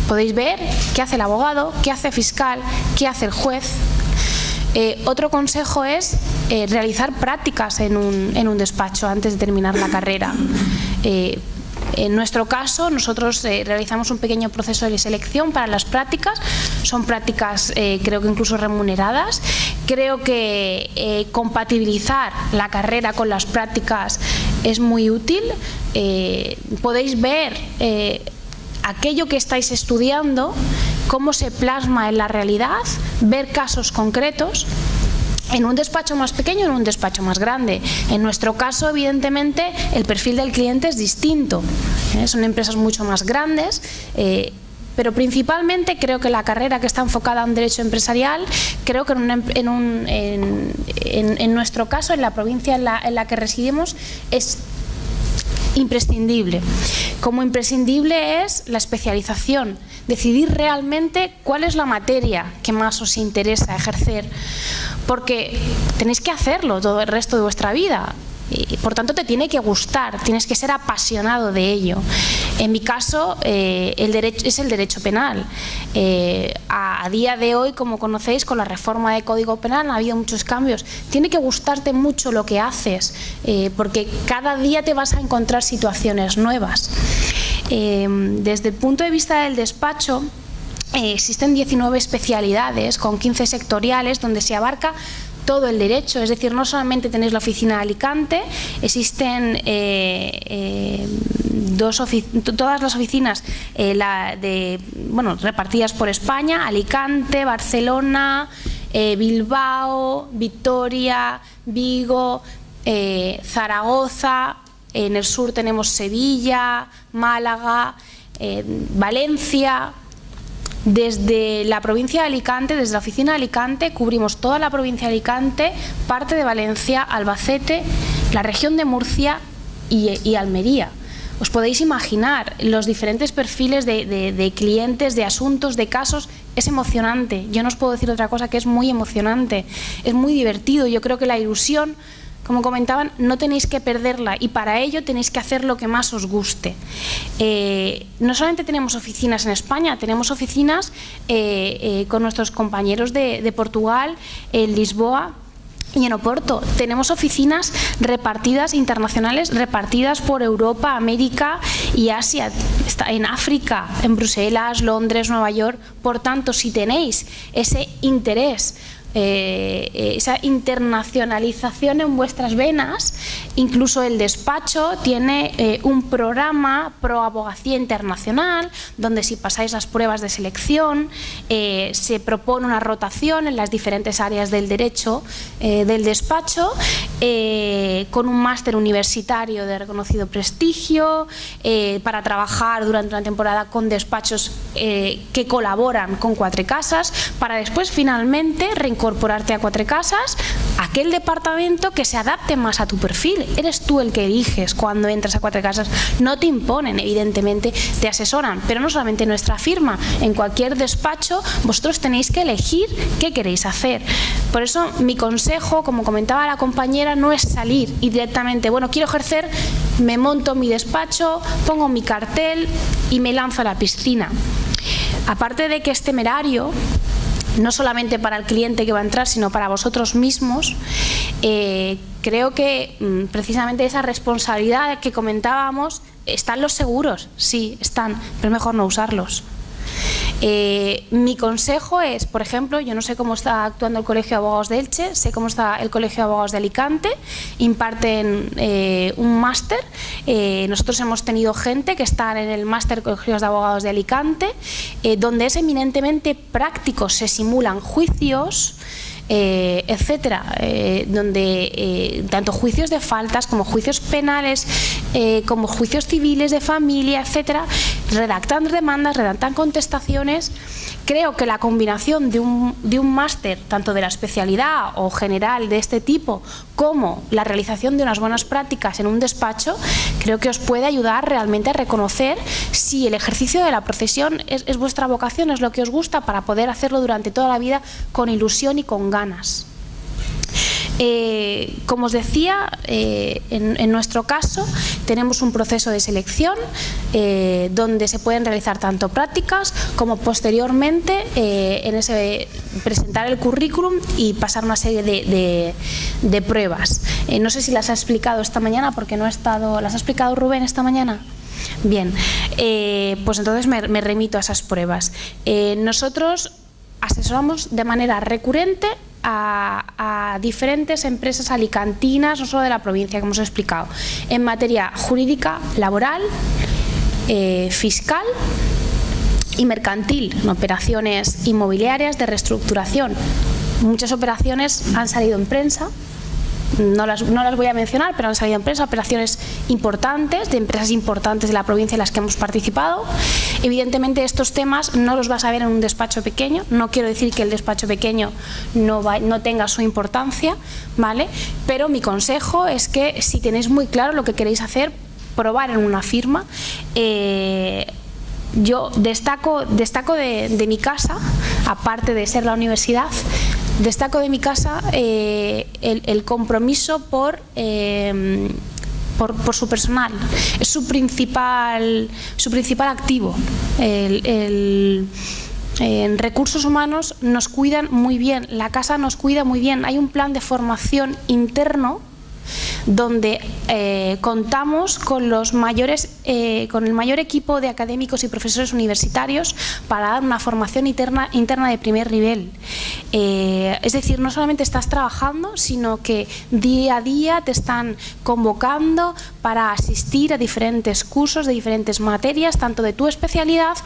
podéis ver qué hace el abogado, qué hace el fiscal, qué hace el juez. Otro consejo es realizar prácticas en un despacho antes de terminar la carrera. En nuestro caso, nosotros realizamos un pequeño proceso de selección para las prácticas. Son prácticas, creo que incluso remuneradas. Creo que compatibilizar la carrera con las prácticas es muy útil. Podéis ver aquello que estáis estudiando, cómo se plasma en la realidad, ver casos concretos. En un despacho más pequeño, en un despacho más grande. En nuestro caso, evidentemente, el perfil del cliente es distinto. Son empresas mucho más grandes, pero principalmente creo que la carrera que está enfocada en derecho empresarial, creo que en nuestro caso, en la provincia en la que residimos, es imprescindible. Como imprescindible es la especialización, decidir realmente cuál es la materia que más os interesa ejercer, porque tenéis que hacerlo todo el resto de vuestra vida. Y por tanto te tiene que gustar, tienes que ser apasionado de ello. En mi caso el derecho es el derecho penal. A día de hoy, como conocéis, con la reforma del Código Penal ha habido muchos cambios. Tiene que gustarte mucho lo que haces, porque cada día te vas a encontrar situaciones nuevas. Desde el punto de vista del despacho, existen 19 especialidades con 15 sectoriales donde se abarca todo el derecho, es decir, no solamente tenéis la oficina de Alicante, existen todas las oficinas repartidas por España: Alicante, Barcelona, Bilbao, Vitoria, Vigo, Zaragoza. En el sur tenemos Sevilla, Málaga, Valencia. Desde la provincia de Alicante, desde la oficina de Alicante, cubrimos toda la provincia de Alicante, parte de Valencia, Albacete, la región de Murcia y Almería. Os podéis imaginar los diferentes perfiles de clientes, de asuntos, de casos. Es emocionante. Yo no os puedo decir otra cosa, que es muy emocionante. Es muy divertido. Yo creo que la ilusión, como comentaban, no tenéis que perderla, y para ello tenéis que hacer lo que más os guste. No solamente tenemos oficinas en España, tenemos oficinas con nuestros compañeros de Portugal, en Lisboa y en Oporto. Tenemos oficinas repartidas, internacionales, repartidas por Europa, América y Asia. Está en África, en Bruselas, Londres, Nueva York. Por tanto, si tenéis ese interés, esa internacionalización en vuestras venas, incluso el despacho tiene un programa pro abogacía internacional, donde si pasáis las pruebas de selección se propone una rotación en las diferentes áreas del derecho del despacho, con un máster universitario de reconocido prestigio, para trabajar durante una temporada con despachos que colaboran con Quatre Casas, para después finalmente reincorporarte a Quatre Casas, aquel departamento que se adapte más a tu perfil. Eres tú el que eliges cuando entras a Quatre Casas, no te imponen, evidentemente te asesoran, pero no solamente en nuestra firma, en cualquier despacho vosotros tenéis que elegir qué queréis hacer. Por eso mi consejo, como comentaba la compañera, no es salir y directamente, bueno, quiero ejercer, me monto mi despacho, pongo mi cartel y me lanzo a la piscina. Aparte de que es temerario, no solamente para el cliente que va a entrar, sino para vosotros mismos, creo que precisamente esa responsabilidad que comentábamos, ¿están los seguros? Sí, están, pero es mejor no usarlos. Mi consejo es, por ejemplo, yo no sé cómo está actuando el Colegio de Abogados de Elche, sé cómo está el Colegio de Abogados de Alicante, imparten un máster. Nosotros hemos tenido gente que está en el máster Colegios de Abogados de Alicante, donde es eminentemente práctico, se simulan juicios, etcétera, donde tanto juicios de faltas como juicios penales, como juicios civiles de familia, etcétera, redactan demandas, redactan contestaciones. Creo que la combinación de un máster, tanto de la especialidad o general de este tipo, como la realización de unas buenas prácticas en un despacho, creo que os puede ayudar realmente a reconocer si el ejercicio de la profesión es vuestra vocación, es lo que os gusta, para poder hacerlo durante toda la vida con ilusión y con ganas. Como os decía, en nuestro caso tenemos un proceso de selección donde se pueden realizar tanto prácticas como posteriormente presentar el currículum y pasar una serie de pruebas. No sé si las ha explicado esta mañana, porque no he estado. ¿Las ha explicado Rubén esta mañana? Bien, pues entonces me remito a esas pruebas. Nosotros asesoramos de manera recurrente a diferentes empresas alicantinas, no solo de la provincia, como os he explicado, en materia jurídica, laboral, fiscal y mercantil, en operaciones inmobiliarias de reestructuración. Muchas operaciones han salido en prensa. No las voy a mencionar, pero han salido en prensa, operaciones importantes, de empresas importantes de la provincia en las que hemos participado. Evidentemente estos temas no los vas a ver en un despacho pequeño, no quiero decir que el despacho pequeño no tenga su importancia, ¿vale? Pero mi consejo es que si tenéis muy claro lo que queréis hacer, probar en una firma. Yo destaco de mi casa, aparte de ser la universidad, destaco de mi casa el compromiso por su personal. Es su principal activo. En recursos humanos nos cuidan muy bien, la casa nos cuida muy bien. Hay un plan de formación interno donde contamos con con el mayor equipo de académicos y profesores universitarios para dar una formación interna de primer nivel. Es decir, no solamente estás trabajando, sino que día a día te están convocando para asistir a diferentes cursos de diferentes materias, tanto de tu especialidad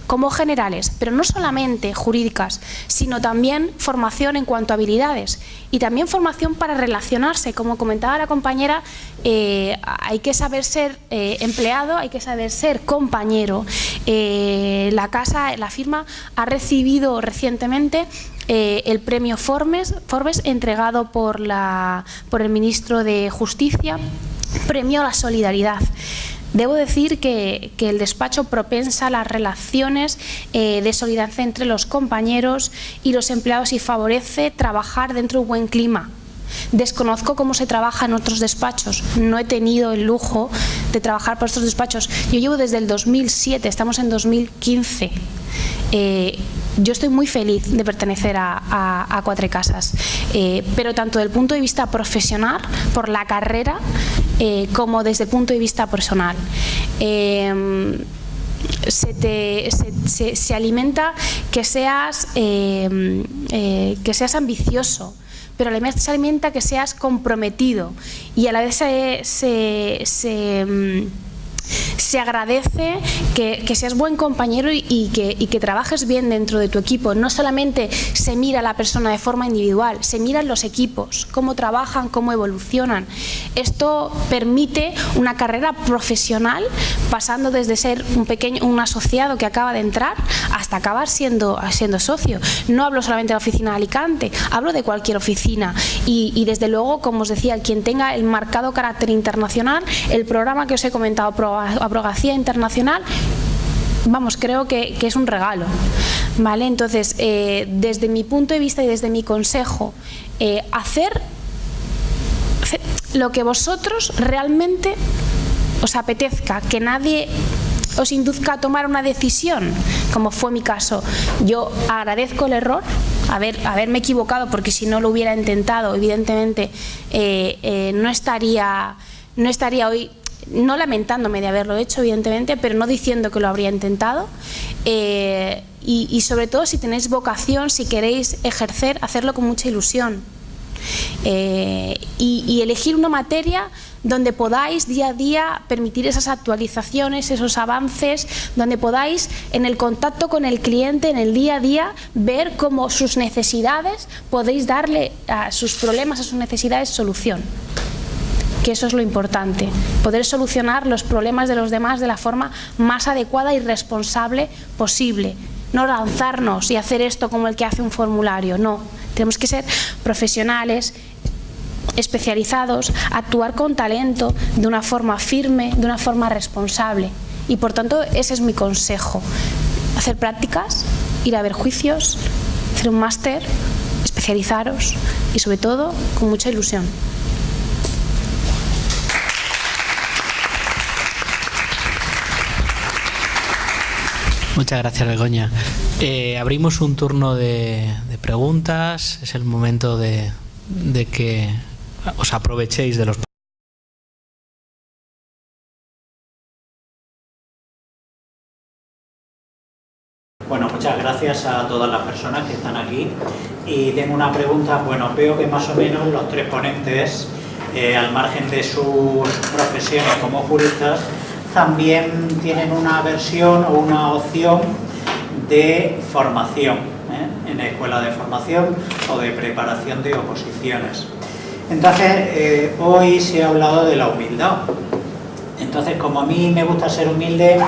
como generales, pero no solamente jurídicas, sino también formación en cuanto a habilidades y también formación para relacionarse. Como comentaba la compañera, hay que saber ser empleado, hay que saber ser compañero. La firma ha recibido recientemente el premio Forbes entregado por el ministro de Justicia, premio a la solidaridad. Debo decir que el despacho propensa las relaciones de solidaridad entre los compañeros y los empleados y favorece trabajar dentro de un buen clima. Desconozco cómo se trabaja en otros despachos, no he tenido el lujo de trabajar por estos despachos. Yo llevo desde el 2007, estamos en 2015. Yo estoy muy feliz de pertenecer a Quatre Casas, pero tanto desde el punto de vista profesional, por la carrera, como desde el punto de vista personal. Se alimenta que seas ambicioso, pero a la vez se alimenta que seas comprometido y a la vez se agradece que seas buen compañero y que trabajes bien dentro de tu equipo. No solamente se mira a la persona de forma individual, se miran los equipos, cómo trabajan, cómo evolucionan. Esto permite una carrera profesional, pasando desde ser un asociado que acaba de entrar hasta acabar siendo socio. No hablo solamente de la oficina de Alicante, hablo de cualquier oficina y desde luego, como os decía, quien tenga el marcado carácter internacional, el programa que os he comentado, Abogacía Internacional, vamos, creo que es un regalo, ¿vale? Entonces, desde mi punto de vista y desde mi consejo, hacer lo que vosotros realmente os apetezca, que nadie os induzca a tomar una decisión, como fue mi caso. Yo agradezco el error, haberme equivocado, porque si no lo hubiera intentado, evidentemente no estaría hoy, no lamentándome de haberlo hecho, evidentemente, pero no diciendo que lo habría intentado. Y sobre todo, si tenéis vocación, si queréis ejercer, hacerlo con mucha ilusión. Y elegir una materia donde podáis día a día permitir esas actualizaciones, esos avances, donde podáis en el contacto con el cliente, en el día a día, ver cómo sus necesidades, podéis darle a sus problemas, a sus necesidades, solución. Que eso es lo importante, poder solucionar los problemas de los demás de la forma más adecuada y responsable posible. No lanzarnos y hacer esto como el que hace un formulario, no. Tenemos que ser profesionales, especializados, actuar con talento, de una forma firme, de una forma responsable. Y por tanto, ese es mi consejo. Hacer prácticas, ir a ver juicios, hacer un máster, especializaros y sobre todo con mucha ilusión. Muchas gracias, Begoña. Abrimos un turno de preguntas. Es el momento de que os aprovechéis de los... Bueno, muchas gracias a todas las personas que están aquí. Y tengo una pregunta. Bueno, veo que más o menos los tres ponentes, al margen de sus profesiones como juristas, también tienen una versión o una opción de formación, en la escuela de formación o de preparación de oposiciones. Entonces, hoy se ha hablado de la humildad. Entonces, como a mí me gusta ser humilde,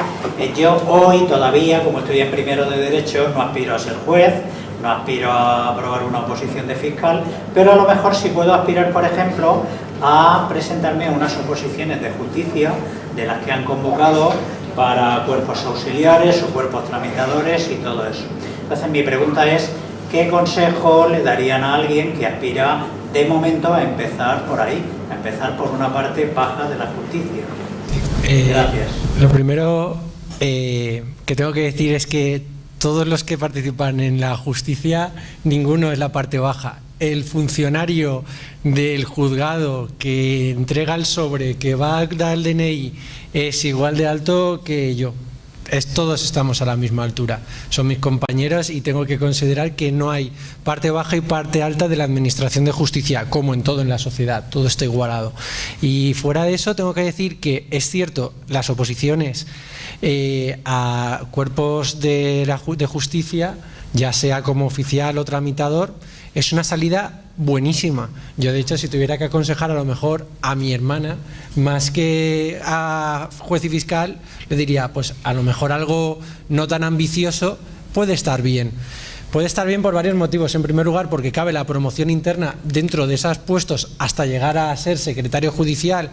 yo hoy todavía, como estoy en primero de Derecho, no aspiro a ser juez, no aspiro a aprobar una oposición de fiscal, pero a lo mejor sí puedo aspirar, por ejemplo, a presentarme a unas oposiciones de justicia, de las que han convocado para cuerpos auxiliares o cuerpos tramitadores y todo eso. Entonces, mi pregunta es, ¿qué consejo le darían a alguien que aspira de momento a empezar por ahí, a empezar por una parte baja de la justicia? Gracias. Lo primero que tengo que decir es que todos los que participan en la justicia, ninguno es la parte baja. el funcionario del juzgado que entrega el sobre, que va a dar el DNI, es igual de alto que yo. Todos estamos a la misma altura, son mis compañeros y tengo que considerar que no hay parte baja y parte alta de la administración de justicia, como en todo en la sociedad, todo está igualado. Y fuera de eso tengo que decir que es cierto, las oposiciones a cuerpos de justicia, ya sea como oficial o tramitador, es una salida buenísima. Yo, de hecho, si tuviera que aconsejar a lo mejor a mi hermana, más que a juez y fiscal, le diría, pues a lo mejor algo no tan ambicioso puede estar bien. Puede estar bien por varios motivos. En primer lugar, porque cabe la promoción interna dentro de esos puestos hasta llegar a ser secretario judicial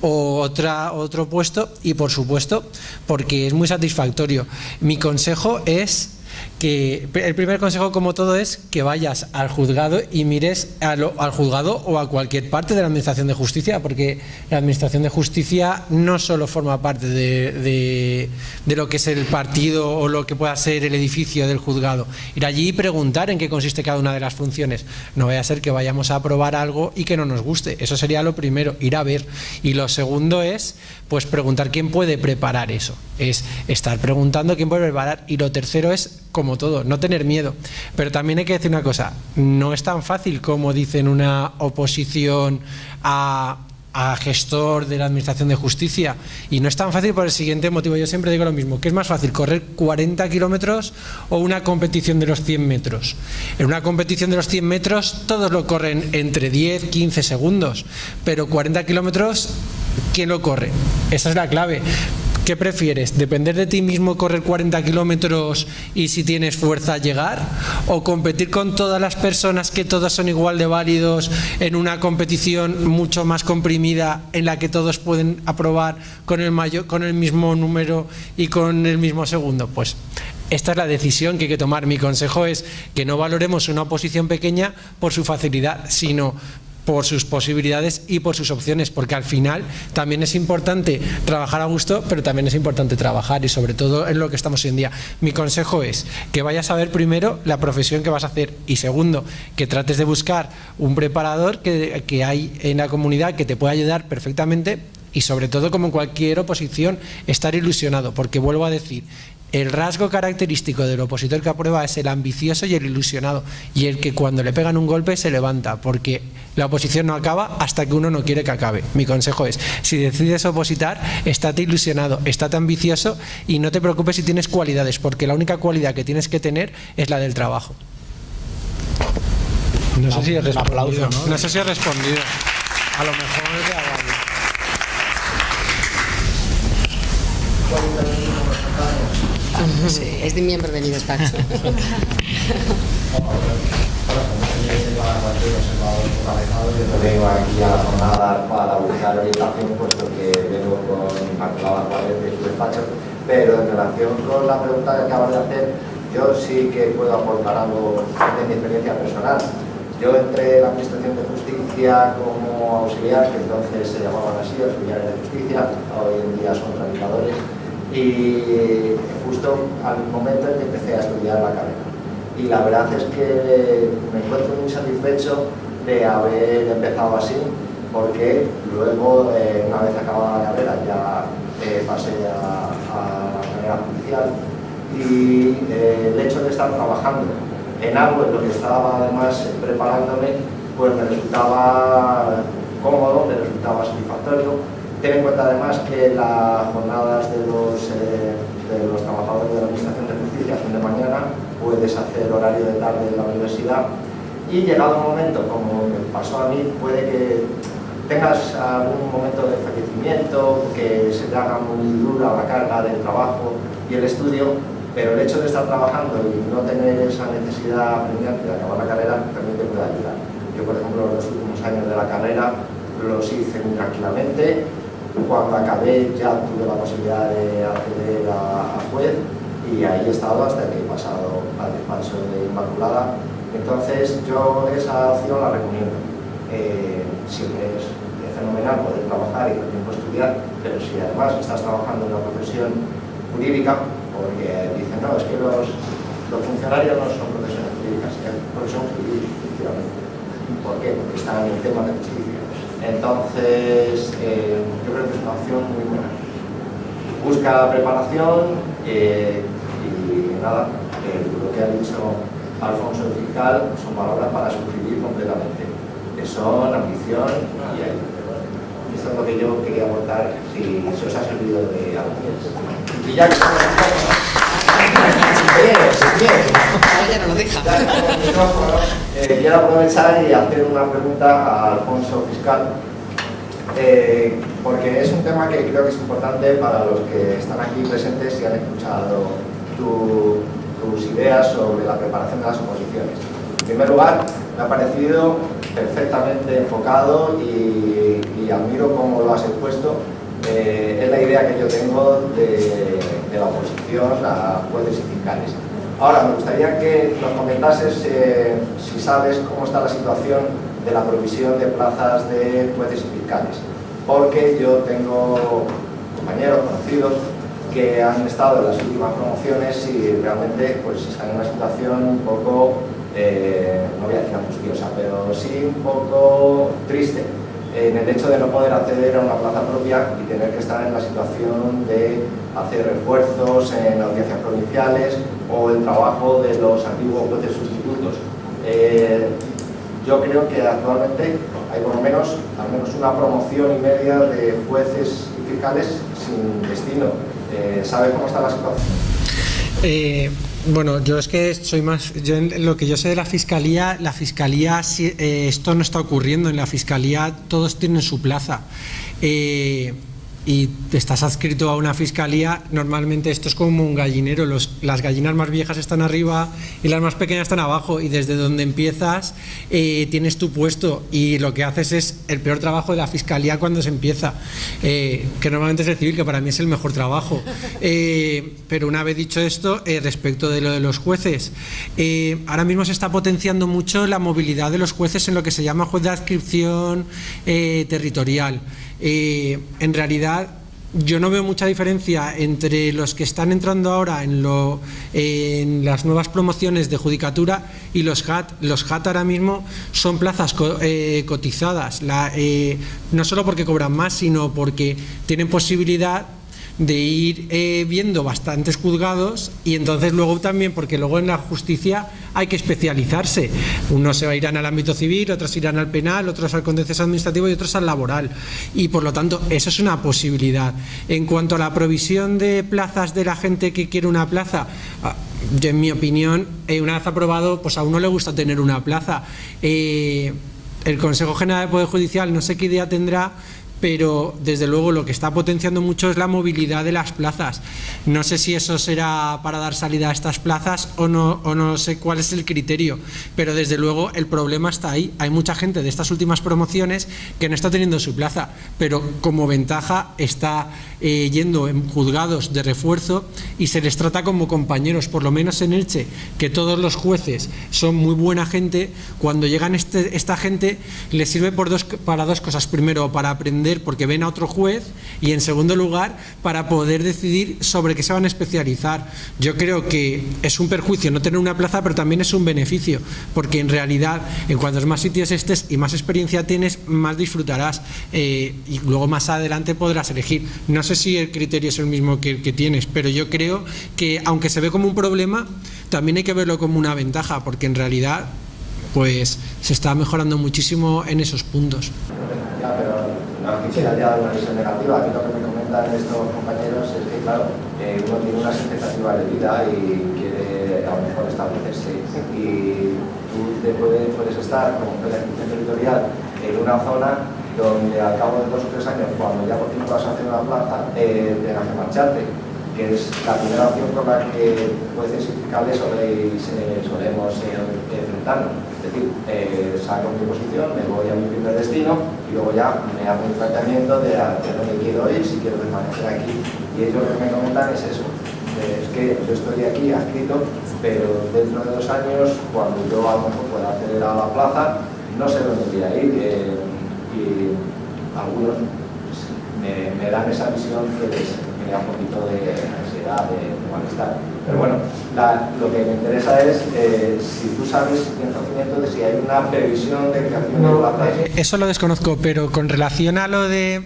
o otro puesto, y por supuesto porque es muy satisfactorio. Mi consejo es que el primer consejo, como todo, es que vayas al juzgado y mires al juzgado o a cualquier parte de la administración de justicia, porque la administración de justicia no solo forma parte de lo que es el partido o lo que pueda ser el edificio del juzgado. Ir allí y preguntar en qué consiste cada una de las funciones. No vaya a ser que vayamos a aprobar algo y que no nos guste. Eso sería lo primero, ir a ver. Y lo segundo es, pues, preguntar quién puede preparar eso. Es estar preguntando quién puede preparar. Y lo tercero es, como todo, no tener miedo. Pero también hay que decir una cosa, no es tan fácil como dicen una oposición a gestor de la administración de justicia, y no es tan fácil por el siguiente motivo. Yo siempre digo lo mismo, que es más fácil correr 40 kilómetros o una competición de los 100 metros. En una competición de los 100 metros todos lo corren entre 10, 15 segundos, pero 40 kilómetros, ¿quién lo corre? Esa es la clave. ¿Qué prefieres? ¿Depender de ti mismo, correr 40 kilómetros y, si tienes fuerza, llegar? ¿O competir con todas las personas, que todos son igual de válidos, en una competición mucho más comprimida en la que todos pueden aprobar con el mismo número y con el mismo segundo? Pues esta es la decisión que hay que tomar. Mi consejo es que no valoremos una oposición pequeña por su facilidad, sino por sus posibilidades y por sus opciones, porque al final también es importante trabajar a gusto, pero también es importante trabajar, y sobre todo en lo que estamos hoy en día. Mi consejo es que vayas a ver primero la profesión que vas a hacer, y segundo, que trates de buscar un preparador que hay en la comunidad que te pueda ayudar perfectamente, y sobre todo, como en cualquier oposición, estar ilusionado, porque vuelvo a decir, el rasgo característico del opositor que aprueba es el ambicioso y el ilusionado, y el que cuando le pegan un golpe se levanta, porque la oposición no acaba hasta que uno no quiere que acabe. Mi consejo es, si decides opositar, estate ilusionado, estate ambicioso, y no te preocupes si tienes cualidades, porque la única cualidad que tienes que tener es la del trabajo. No sé si he respondido. Aplauso, ¿no? No sé si he respondido. A lo mejor es de abajo. Sí, es de miembro de mi despacho. Yo vengo aquí a la jornada para buscar orientación, puesto que vengo con Inmaculada Juárez de su despacho, pero en relación con la pregunta que acabas de hacer, yo sí que puedo aportar algo de mi experiencia personal. Yo entré en la Administración de Justicia como auxiliar, que entonces se llamaban así, auxiliares de justicia, hoy en día son tramitadores, y justo al momento en que empecé a estudiar la carrera. Y la verdad es que me encuentro muy satisfecho de haber empezado así, porque luego, una vez acabada la carrera, ya pasé a la carrera judicial, y el hecho de estar trabajando en algo en lo que estaba además preparándome, pues me resultaba cómodo, me resultaba satisfactorio. Ten en cuenta además que las jornadas de los trabajadores de la Administración de Justicia son de mañana, puedes hacer horario de tarde en la universidad, y llegado un momento, como me pasó a mí, puede que tengas algún momento de fallecimiento, que se te haga muy dura la carga del trabajo y el estudio, pero el hecho de estar trabajando y no tener esa necesidad apremiante de acabar la carrera también te puede ayudar. Yo, por ejemplo, los últimos años de la carrera los hice muy tranquilamente. Cuando acabé ya tuve la posibilidad de acceder a juez, y ahí he estado hasta que he pasado al despacho de Inmaculada. Entonces yo esa opción la recomiendo. Siempre es fenomenal poder trabajar y al tiempo estudiar, pero si además estás trabajando en una profesión jurídica, porque dicen, no, es que los funcionarios no son profesiones jurídicas, es profesión jurídica, efectivamente. ¿Por qué? Porque están en temas de justicia. Entonces, yo creo que es una opción muy buena. Busca preparación y nada, lo que ha dicho Alfonso el fiscal son palabras para suscribir completamente, que son ambición y ahí. Esto es lo que yo quería aportar, si se os ha servido de algo. Y ya que estamos Ya no lo deja. quiero aprovechar y hacer una pregunta a Alfonso fiscal, porque es un tema que creo que es importante para los que están aquí presentes y han escuchado tus ideas sobre la preparación de las oposiciones. En primer lugar, me ha parecido perfectamente enfocado y admiro cómo lo has expuesto. Es la idea que yo tengo de la oposición a jueces y fiscales. Ahora, me gustaría que nos comentases si sabes cómo está la situación de la provisión de plazas de jueces y fiscales, porque yo tengo compañeros, conocidos, que han estado en las últimas promociones y realmente pues, están en una situación un poco, no voy a decir angustiosa, pero sí un poco triste en el hecho de no poder acceder a una plaza propia y tener que estar en la situación de hacer refuerzos en audiencias provinciales o el trabajo de los antiguos jueces sustitutos. Yo creo que actualmente hay por lo menos, al menos una promoción y media de jueces y fiscales sin destino. ¿Sabes cómo está la situación? Bueno, yo es que soy más, yo en lo que yo sé de la fiscalía, esto no está ocurriendo. En la fiscalía todos tienen su plaza. Y estás adscrito a una fiscalía, normalmente esto es como un gallinero, las gallinas más viejas están arriba y las más pequeñas están abajo, y desde donde empiezas tienes tu puesto, y lo que haces es el peor trabajo de la fiscalía cuando se empieza, que normalmente es el civil, que para mí es el mejor trabajo. Pero una vez dicho esto, respecto de lo de los jueces, ahora mismo se está potenciando mucho la movilidad de los jueces en lo que se llama juez de adscripción territorial. En realidad yo no veo mucha diferencia entre los que están entrando ahora en las nuevas promociones de judicatura y los GAT. Los GAT ahora mismo son plazas cotizadas, no solo porque cobran más, sino porque tienen posibilidad de ir viendo bastantes juzgados, y entonces luego también, porque luego en la justicia hay que especializarse. Unos se irán al ámbito civil, otros irán al penal, otros al contencioso administrativo y otros al laboral, y por lo tanto eso es una posibilidad. En cuanto a la provisión de plazas de la gente que quiere una plaza, yo, en mi opinión, una vez aprobado, pues a uno le gusta tener una plaza. El Consejo General del Poder Judicial no sé qué idea tendrá, pero desde luego lo que está potenciando mucho es la movilidad de las plazas. No sé si eso será para dar salida a estas plazas o no sé cuál es el criterio, pero desde luego el problema está ahí. Hay mucha gente de estas últimas promociones que no está teniendo su plaza, pero como ventaja está yendo en juzgados de refuerzo y se les trata como compañeros. Por lo menos en Elche, que todos los jueces son muy buena gente, cuando llegan esta gente les sirve para dos cosas. Primero, para aprender porque ven a otro juez, y en segundo lugar para poder decidir sobre qué se van a especializar. Yo creo que es un perjuicio no tener una plaza, pero también es un beneficio, porque en realidad en cuantos más sitios estés y más experiencia tienes, más disfrutarás, y luego más adelante podrás elegir. No sé si el criterio es el mismo que tienes, pero yo creo que aunque se ve como un problema, también hay que verlo como una ventaja, porque en realidad pues se está mejorando muchísimo en esos puntos. Ya, pero no quisiera ya dar una visión negativa. A mí lo que me comentan estos compañeros es que, claro, uno tiene unas expectativas de vida y quiere a lo mejor establecerse, y tú puedes estar como juez de adscripción territorial en una zona donde al cabo de 2 o 3 años, cuando ya por fin vas a hacer una plaza, tengas que marcharte, que es la primera opción con la que jueces y fiscales solemos enfrentarnos. Es decir, saco mi posición, me voy a mi primer destino y luego ya me hago un planteamiento de hacia dónde quiero ir, si quiero permanecer aquí. Y ellos lo que me comentan es eso, es que yo estoy aquí adscrito, pero dentro de 2 años, cuando yo a lo mejor pueda acceder a la plaza, no sé dónde voy a ir, y algunos me dan esa visión que les da un poquito de ansiedad. será de malestar. Pero bueno, lo que me interesa es si tú sabes 100% de si hay una previsión de creación de plazas. Eso lo desconozco, pero con relación a lo de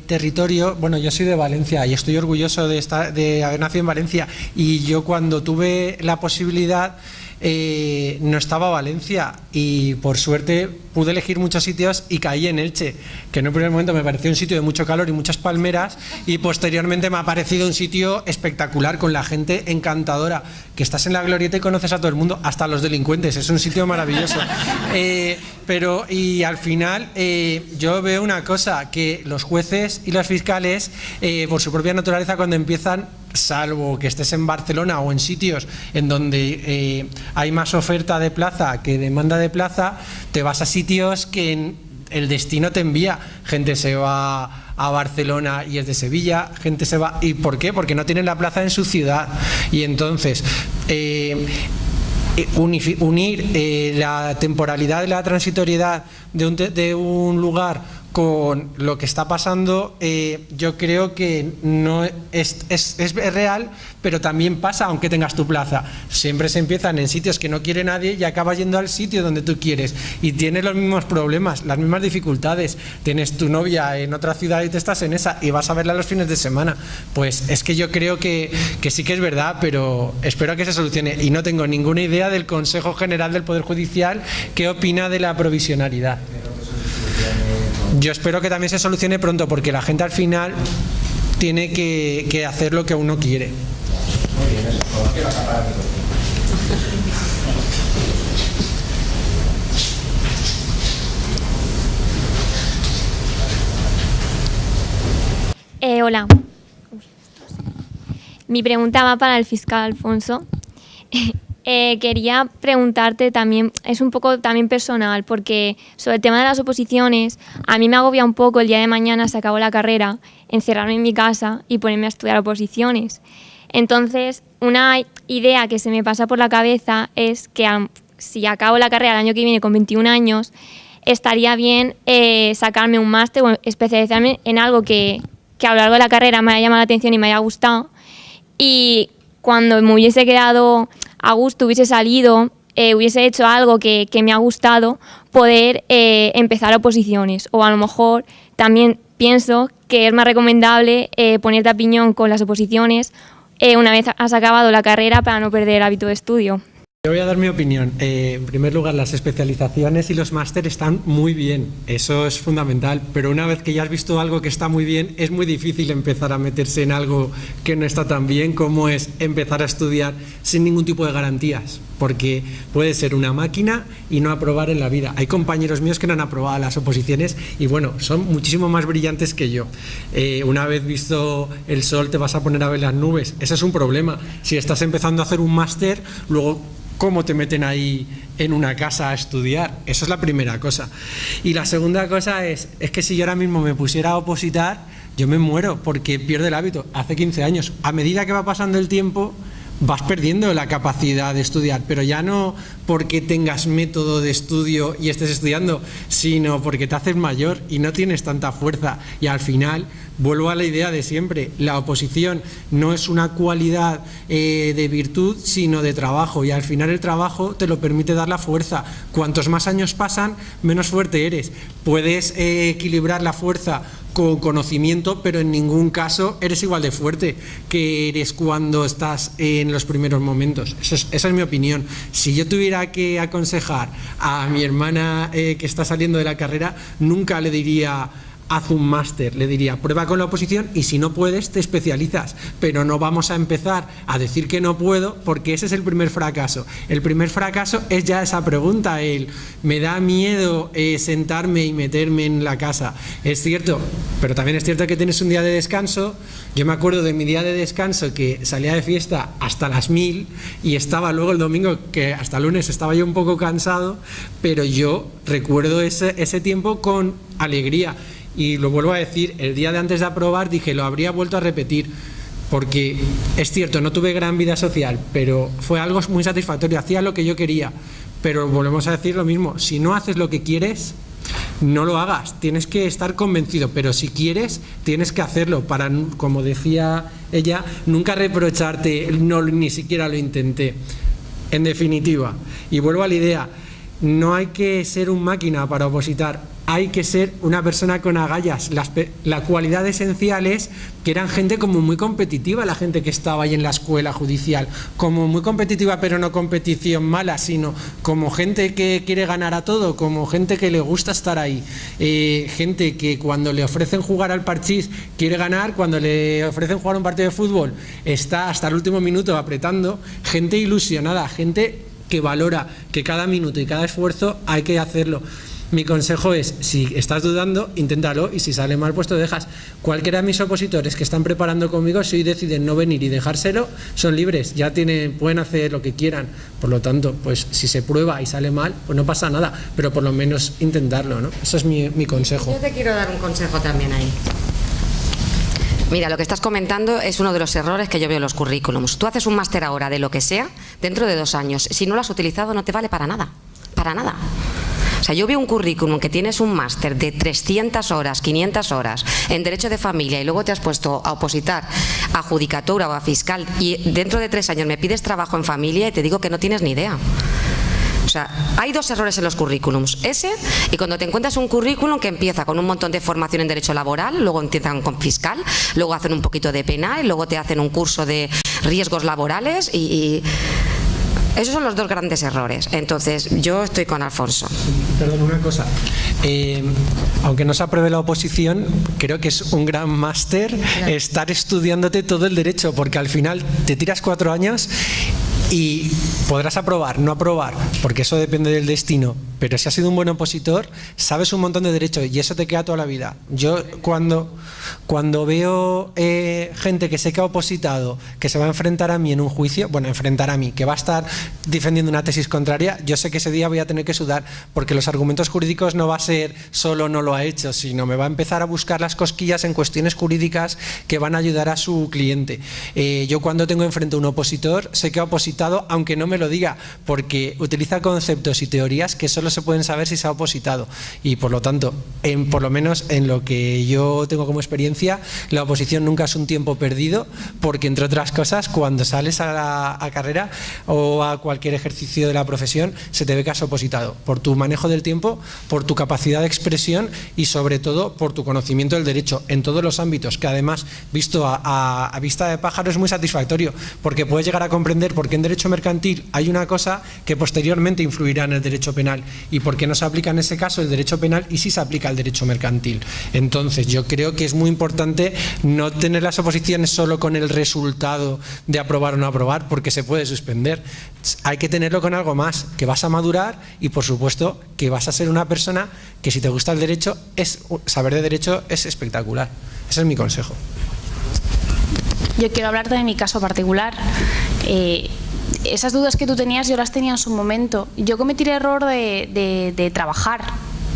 territorio, bueno, yo soy de Valencia y estoy orgulloso de haber nacido en Valencia, y yo cuando tuve la posibilidad no estaba Valencia y por suerte pude elegir muchos sitios y caí en Elche, que en un primer momento me pareció un sitio de mucho calor y muchas palmeras, y posteriormente me ha parecido un sitio espectacular con la gente encantadora, que estás en la glorieta y conoces a todo el mundo, hasta a los delincuentes, es un sitio maravilloso. Y al final yo veo una cosa, que los jueces y los fiscales por su propia naturaleza, cuando empiezan, salvo que estés en Barcelona o en sitios en donde hay más oferta de plaza que demanda de plaza, te vas a sitios que el destino te envía. Gente se va a Barcelona y es de Sevilla, gente se va... ¿Y por qué? Porque no tienen la plaza en su ciudad. Y entonces unir la temporalidad y la transitoriedad de un lugar con lo que está pasando, yo creo que no es real, pero también pasa aunque tengas tu plaza. Siempre se empiezan en sitios que no quiere nadie y acabas yendo al sitio donde tú quieres y tienes los mismos problemas, las mismas dificultades. Tienes tu novia en otra ciudad y te estás en esa y vas a verla los fines de semana. Pues es que yo creo que sí que es verdad, pero espero que se solucione, y no tengo ninguna idea del Consejo General del Poder Judicial qué opina de la provisionalidad. Yo espero que también se solucione pronto, porque la gente al final tiene que hacer lo que uno quiere. Hola. Mi pregunta va para el fiscal Alfonso. Quería preguntarte también, es un poco también personal, porque sobre el tema de las oposiciones, a mí me agobia un poco el día de mañana, se acabó la carrera, encerrarme en mi casa y ponerme a estudiar oposiciones. Entonces, una idea que se me pasa por la cabeza es que si acabo la carrera el año que viene con 21 años, estaría bien sacarme un máster o especializarme en algo que a lo largo de la carrera me haya llamado la atención y me haya gustado, y cuando me hubiese quedado a gusto, hubiese salido, hubiese hecho algo que me ha gustado, poder empezar oposiciones. O a lo mejor también pienso que es más recomendable ponerte a piñón con las oposiciones una vez has acabado la carrera, para no perder el hábito de estudio. Yo voy a dar mi opinión. En primer lugar, las especializaciones y los másteres están muy bien, eso es fundamental, pero una vez que ya has visto algo que está muy bien, es muy difícil empezar a meterse en algo que no está tan bien, como es empezar a estudiar sin ningún tipo de garantías, porque puede ser una máquina y no aprobar en la vida. Hay compañeros míos que no han aprobado las oposiciones y bueno, son muchísimo más brillantes que yo. Una vez visto el sol te vas a poner a ver las nubes, ese es un problema. Si estás empezando a hacer un máster, luego ¿cómo te meten ahí en una casa a estudiar? Eso es la primera cosa. Y la segunda cosa es que si yo ahora mismo me pusiera a opositar, yo me muero, porque pierdo el hábito. Hace 15 años, a medida que va pasando el tiempo, vas perdiendo la capacidad de estudiar, pero ya no porque tengas método de estudio y estés estudiando, sino porque te haces mayor y no tienes tanta fuerza, y al final vuelvo a la idea de siempre, la oposición no es una cualidad de virtud, sino de trabajo, y al final el trabajo te lo permite dar la fuerza. Cuantos más años pasan, menos fuerte eres. Puedes equilibrar la fuerza con conocimiento, pero en ningún caso eres igual de fuerte que eres cuando estás en los primeros momentos. Esa es mi opinión. Si yo tuviera que aconsejar a mi hermana que está saliendo de la carrera, nunca le diría haz un máster, le diría prueba con la oposición y si no puedes te especializas, pero no vamos a empezar a decir que no puedo, porque ese es el primer fracaso. El primer fracaso es ya esa pregunta, me da miedo sentarme y meterme en la casa. Es cierto, pero también es cierto que tienes un día de descanso. Yo me acuerdo de mi día de descanso, que salía de fiesta hasta las 1000 y estaba luego el domingo, que hasta el lunes estaba yo un poco cansado, pero yo recuerdo ese tiempo con alegría. Y lo vuelvo a decir, el día de antes de aprobar dije, lo habría vuelto a repetir, porque es cierto, no tuve gran vida social, pero fue algo muy satisfactorio, hacía lo que yo quería. Pero volvemos a decir lo mismo, si no haces lo que quieres, no lo hagas, tienes que estar convencido, pero si quieres, tienes que hacerlo para, como decía ella, nunca reprocharte, no, ni siquiera lo intenté. En definitiva, y vuelvo a la idea, no hay que ser un máquina para opositar, hay que ser una persona con agallas. La cualidad esencial es que eran gente como muy competitiva, la gente que estaba ahí en la escuela judicial, como muy competitiva, pero no competición mala, sino como gente que quiere ganar a todo, como gente que le gusta estar ahí, gente que cuando le ofrecen jugar al parchís quiere ganar, cuando le ofrecen jugar un partido de fútbol está hasta el último minuto apretando, gente ilusionada, gente que valora que cada minuto y cada esfuerzo hay que hacerlo. Mi consejo es, si estás dudando, inténtalo, y si sale mal, pues te dejas. Cualquiera de mis opositores que están preparando conmigo, si deciden no venir y dejárselo, son libres, ya pueden hacer lo que quieran. Por lo tanto, pues si se prueba y sale mal, pues no pasa nada, pero por lo menos intentarlo, ¿no? Eso es mi consejo. Yo te quiero dar un consejo también ahí. Mira, lo que estás comentando es uno de los errores que yo veo en los currículums. Tú haces un máster ahora de lo que sea, dentro de 2 años. Si no lo has utilizado, no te vale para nada. Para nada. O sea, yo veo un currículum que tienes un máster de 300 horas, 500 horas en Derecho de Familia y luego te has puesto a opositar a Judicatura o a Fiscal y dentro de 3 años me pides trabajo en familia y te digo que no tienes ni idea. O sea, hay 2 errores en los currículums. Ese, y cuando te encuentras un currículum que empieza con un montón de formación en derecho laboral, luego empiezan con fiscal, luego hacen un poquito de penal, y luego te hacen un curso de riesgos laborales y esos son los 2 grandes errores. Entonces, yo estoy con Alfonso. Perdón, una cosa. Aunque no se apruebe la oposición, creo que es un gran máster estar estudiándote todo el derecho, porque al final te tiras 4 años y podrás aprobar, no aprobar, porque eso depende del destino, pero si has sido un buen opositor, sabes un montón de derecho y eso te queda toda la vida. Yo cuando veo gente que sé que ha opositado, que se va a enfrentar a mí en un juicio, enfrentar a mí, que va a estar defendiendo una tesis contraria, yo sé que ese día voy a tener que sudar, porque los argumentos jurídicos no va a ser solo no lo ha hecho, sino me va a empezar a buscar las cosquillas en cuestiones jurídicas que van a ayudar a su cliente. Yo cuando tengo enfrente a un opositor, sé que ha opositado, aunque no me lo diga, porque utiliza conceptos y teorías que solo se pueden saber si se ha opositado, y por lo tanto, por lo menos en lo que yo tengo como experiencia, la oposición nunca es un tiempo perdido, porque entre otras cosas, cuando sales a la carrera o a cualquier ejercicio de la profesión, se te ve que has opositado, por tu manejo del tiempo, por tu capacidad de expresión y sobre todo por tu conocimiento del derecho en todos los ámbitos, que además, visto a vista de pájaro, es muy satisfactorio, porque puedes llegar a comprender por qué en derecho mercantil hay una cosa que posteriormente influirá en el derecho penal y por qué no se aplica en ese caso el derecho penal y sí se aplica el derecho mercantil. Entonces yo creo que es muy importante no tener las oposiciones solo con el resultado de aprobar o no aprobar, porque se puede suspender. Hay que tenerlo con algo más, que vas a madurar y por supuesto que vas a ser una persona que, si te gusta el derecho, saber de derecho es espectacular. Ese es mi consejo. Yo quiero hablarte de mi caso particular. Esas dudas que tú tenías, yo las tenía en su momento. Yo cometí el error de trabajar,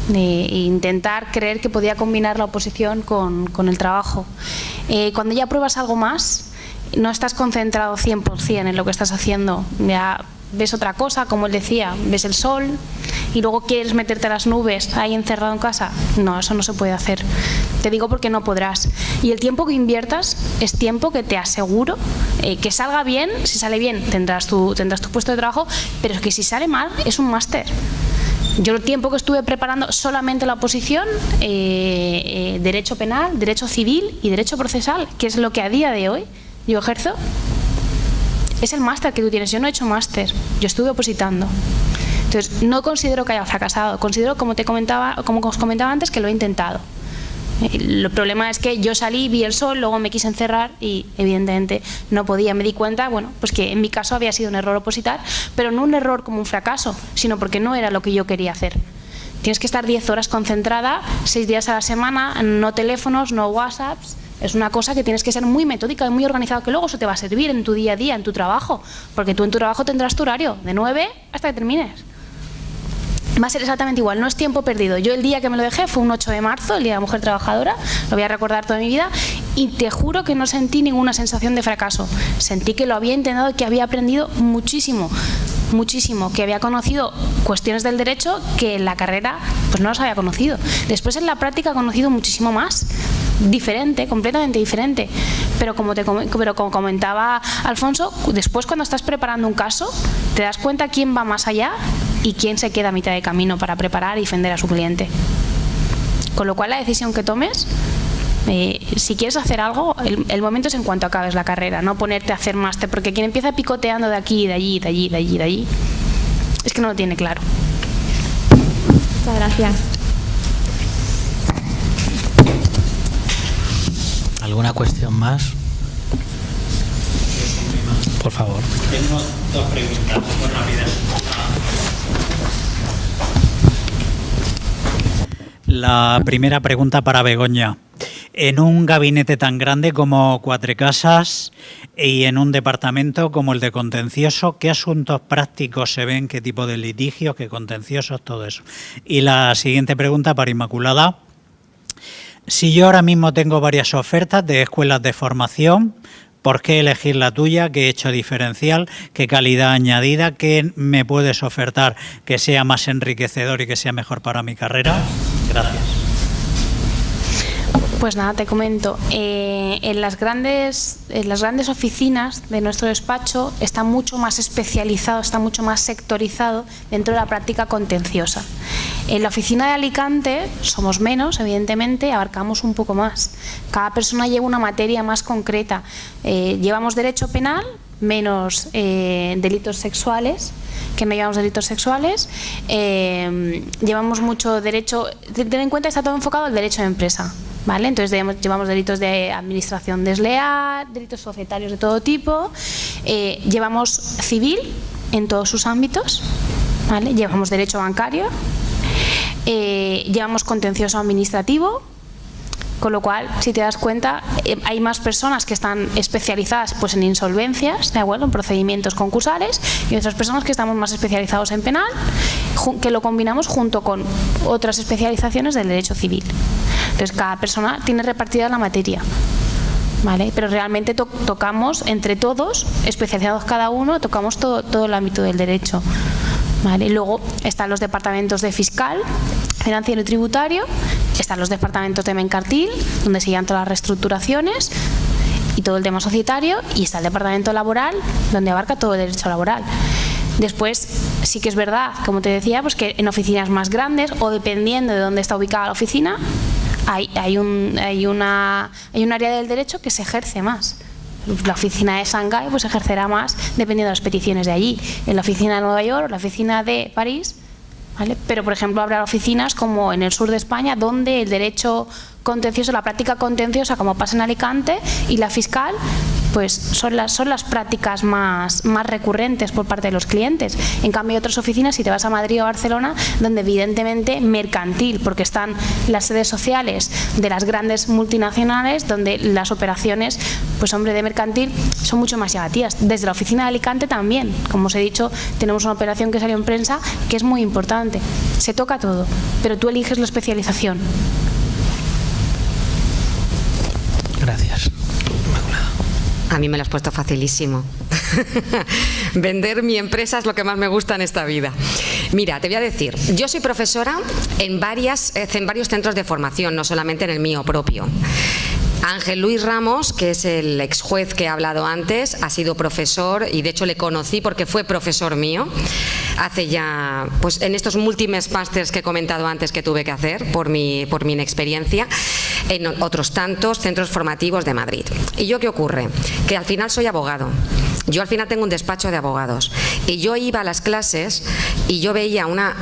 de intentar creer que podía combinar la oposición con el trabajo. Cuando ya pruebas algo más, no estás concentrado 100% en lo que estás haciendo. Ya ves otra cosa, como él decía, ves el sol y luego quieres meterte a las nubes ahí encerrado en casa. No, eso no se puede hacer. Te digo porque no podrás. Y el tiempo que inviertas es tiempo que te aseguro que salga bien. Si sale bien tendrás tu puesto de trabajo, pero es que si sale mal es un máster. Yo el tiempo que estuve preparando solamente la oposición, derecho penal, derecho civil y derecho procesal, que es lo que a día de hoy yo ejerzo, es el máster que tú tienes. Yo no he hecho máster, yo estuve opositando. Entonces no considero que haya fracasado, considero, como os comentaba antes, que lo he intentado. El problema es que yo salí, vi el sol, luego me quise encerrar y evidentemente no podía. Me di cuenta, pues que en mi caso había sido un error opositar, pero no un error como un fracaso, sino porque no era lo que yo quería hacer. Tienes que estar 10 horas concentrada, 6 días a la semana, no teléfonos, no WhatsApps. Es una cosa que tienes que ser muy metódica y muy organizado, que luego eso te va a servir en tu día a día, en tu trabajo, porque tú en tu trabajo tendrás tu horario de 9 hasta que termines. Va a ser exactamente igual, no es tiempo perdido. Yo el día que me lo dejé fue un 8 de marzo, el Día de la Mujer Trabajadora, lo voy a recordar toda mi vida, y te juro que no sentí ninguna sensación de fracaso. Sentí que lo había intentado y que había aprendido muchísimo. muchísimo, que había conocido cuestiones del derecho que en la carrera pues no las había conocido. Después en la práctica he conocido muchísimo más, diferente, completamente diferente. Pero como comentaba Alfonso, después cuando estás preparando un caso, te das cuenta quién va más allá y quién se queda a mitad de camino para preparar y defender a su cliente. Con lo cual la decisión que tomes, si quieres hacer algo, el momento es en cuanto acabes la carrera, no ponerte a hacer máster, porque quien empieza picoteando de aquí, de allí, de allí, de allí, de allí, es que no lo tiene claro. Muchas gracias. ¿Alguna cuestión más? Por favor. Tengo dos preguntas muy rápidas. La primera pregunta para Begoña. En un gabinete tan grande como Cuatrecasas y en un departamento como el de contencioso, ¿qué asuntos prácticos se ven? ¿Qué tipo de litigios? ¿Qué contenciosos? Todo eso. Y la siguiente pregunta para Inmaculada. Si yo ahora mismo tengo varias ofertas de escuelas de formación, ¿por qué elegir la tuya? ¿Qué hecho diferencial? ¿Qué calidad añadida? ¿Qué me puedes ofertar que sea más enriquecedor y que sea mejor para mi carrera? Gracias. Pues nada, te comento. En las grandes oficinas de nuestro despacho está mucho más especializado, está mucho más sectorizado dentro de la práctica contenciosa. En la oficina de Alicante somos menos, evidentemente, abarcamos un poco más. Cada persona lleva una materia más concreta. Llevamos derecho penal, menos delitos sexuales, que no llevamos delitos sexuales. Llevamos mucho derecho, ten en cuenta que está todo enfocado al derecho de empresa, ¿vale? Entonces llevamos delitos de administración desleal, delitos societarios de todo tipo, llevamos civil en todos sus ámbitos, ¿vale? Llevamos derecho bancario, llevamos contencioso administrativo. Con lo cual, si te das cuenta, hay más personas que están especializadas pues, en insolvencias, ¿de acuerdo?, en procedimientos concursales, y otras personas que estamos más especializados en penal, que lo combinamos junto con otras especializaciones del derecho civil. Entonces, cada persona tiene repartida la materia, ¿vale? Pero realmente tocamos entre todos, especializados cada uno, tocamos todo el ámbito del derecho, ¿vale? Luego están los departamentos de fiscal, financiero y tributario, están los departamentos de mercantil, donde se llevan todas las reestructuraciones y todo el tema societario, y está el departamento laboral, donde abarca todo el derecho laboral. Después, sí que es verdad, como te decía, pues que en oficinas más grandes, o dependiendo de dónde está ubicada la oficina, hay un área del derecho que se ejerce más. La oficina de Shanghái pues ejercerá más dependiendo de las peticiones de allí. En la oficina de Nueva York o la oficina de París, ¿vale? Pero por ejemplo habrá oficinas como en el sur de España donde el derecho contencioso, la práctica contenciosa, como pasa en Alicante, y la fiscal, pues son las prácticas más recurrentes por parte de los clientes. En cambio hay otras oficinas, si te vas a Madrid o Barcelona, donde evidentemente mercantil, porque están las sedes sociales de las grandes multinacionales, donde las operaciones, pues hombre, de mercantil son mucho más llamativas. Desde la oficina de Alicante también, como os he dicho, tenemos una operación que salió en prensa que es muy importante. Se toca todo, pero tú eliges la especialización. Gracias. A mí me lo has puesto facilísimo. Vender mi empresa es lo que más me gusta en esta vida. Mira, te voy a decir, yo soy profesora en varios centros de formación, no solamente en el mío propio. Ángel Luis Ramos, que es el ex juez que he hablado antes, ha sido profesor, y de hecho le conocí porque fue profesor mío hace ya, pues en estos múltiples másters que he comentado antes que tuve que hacer por mi inexperiencia, en otros tantos centros formativos de Madrid. ¿Y yo qué ocurre? Que al final soy abogado. Yo al final tengo un despacho de abogados y yo iba a las clases y yo veía una...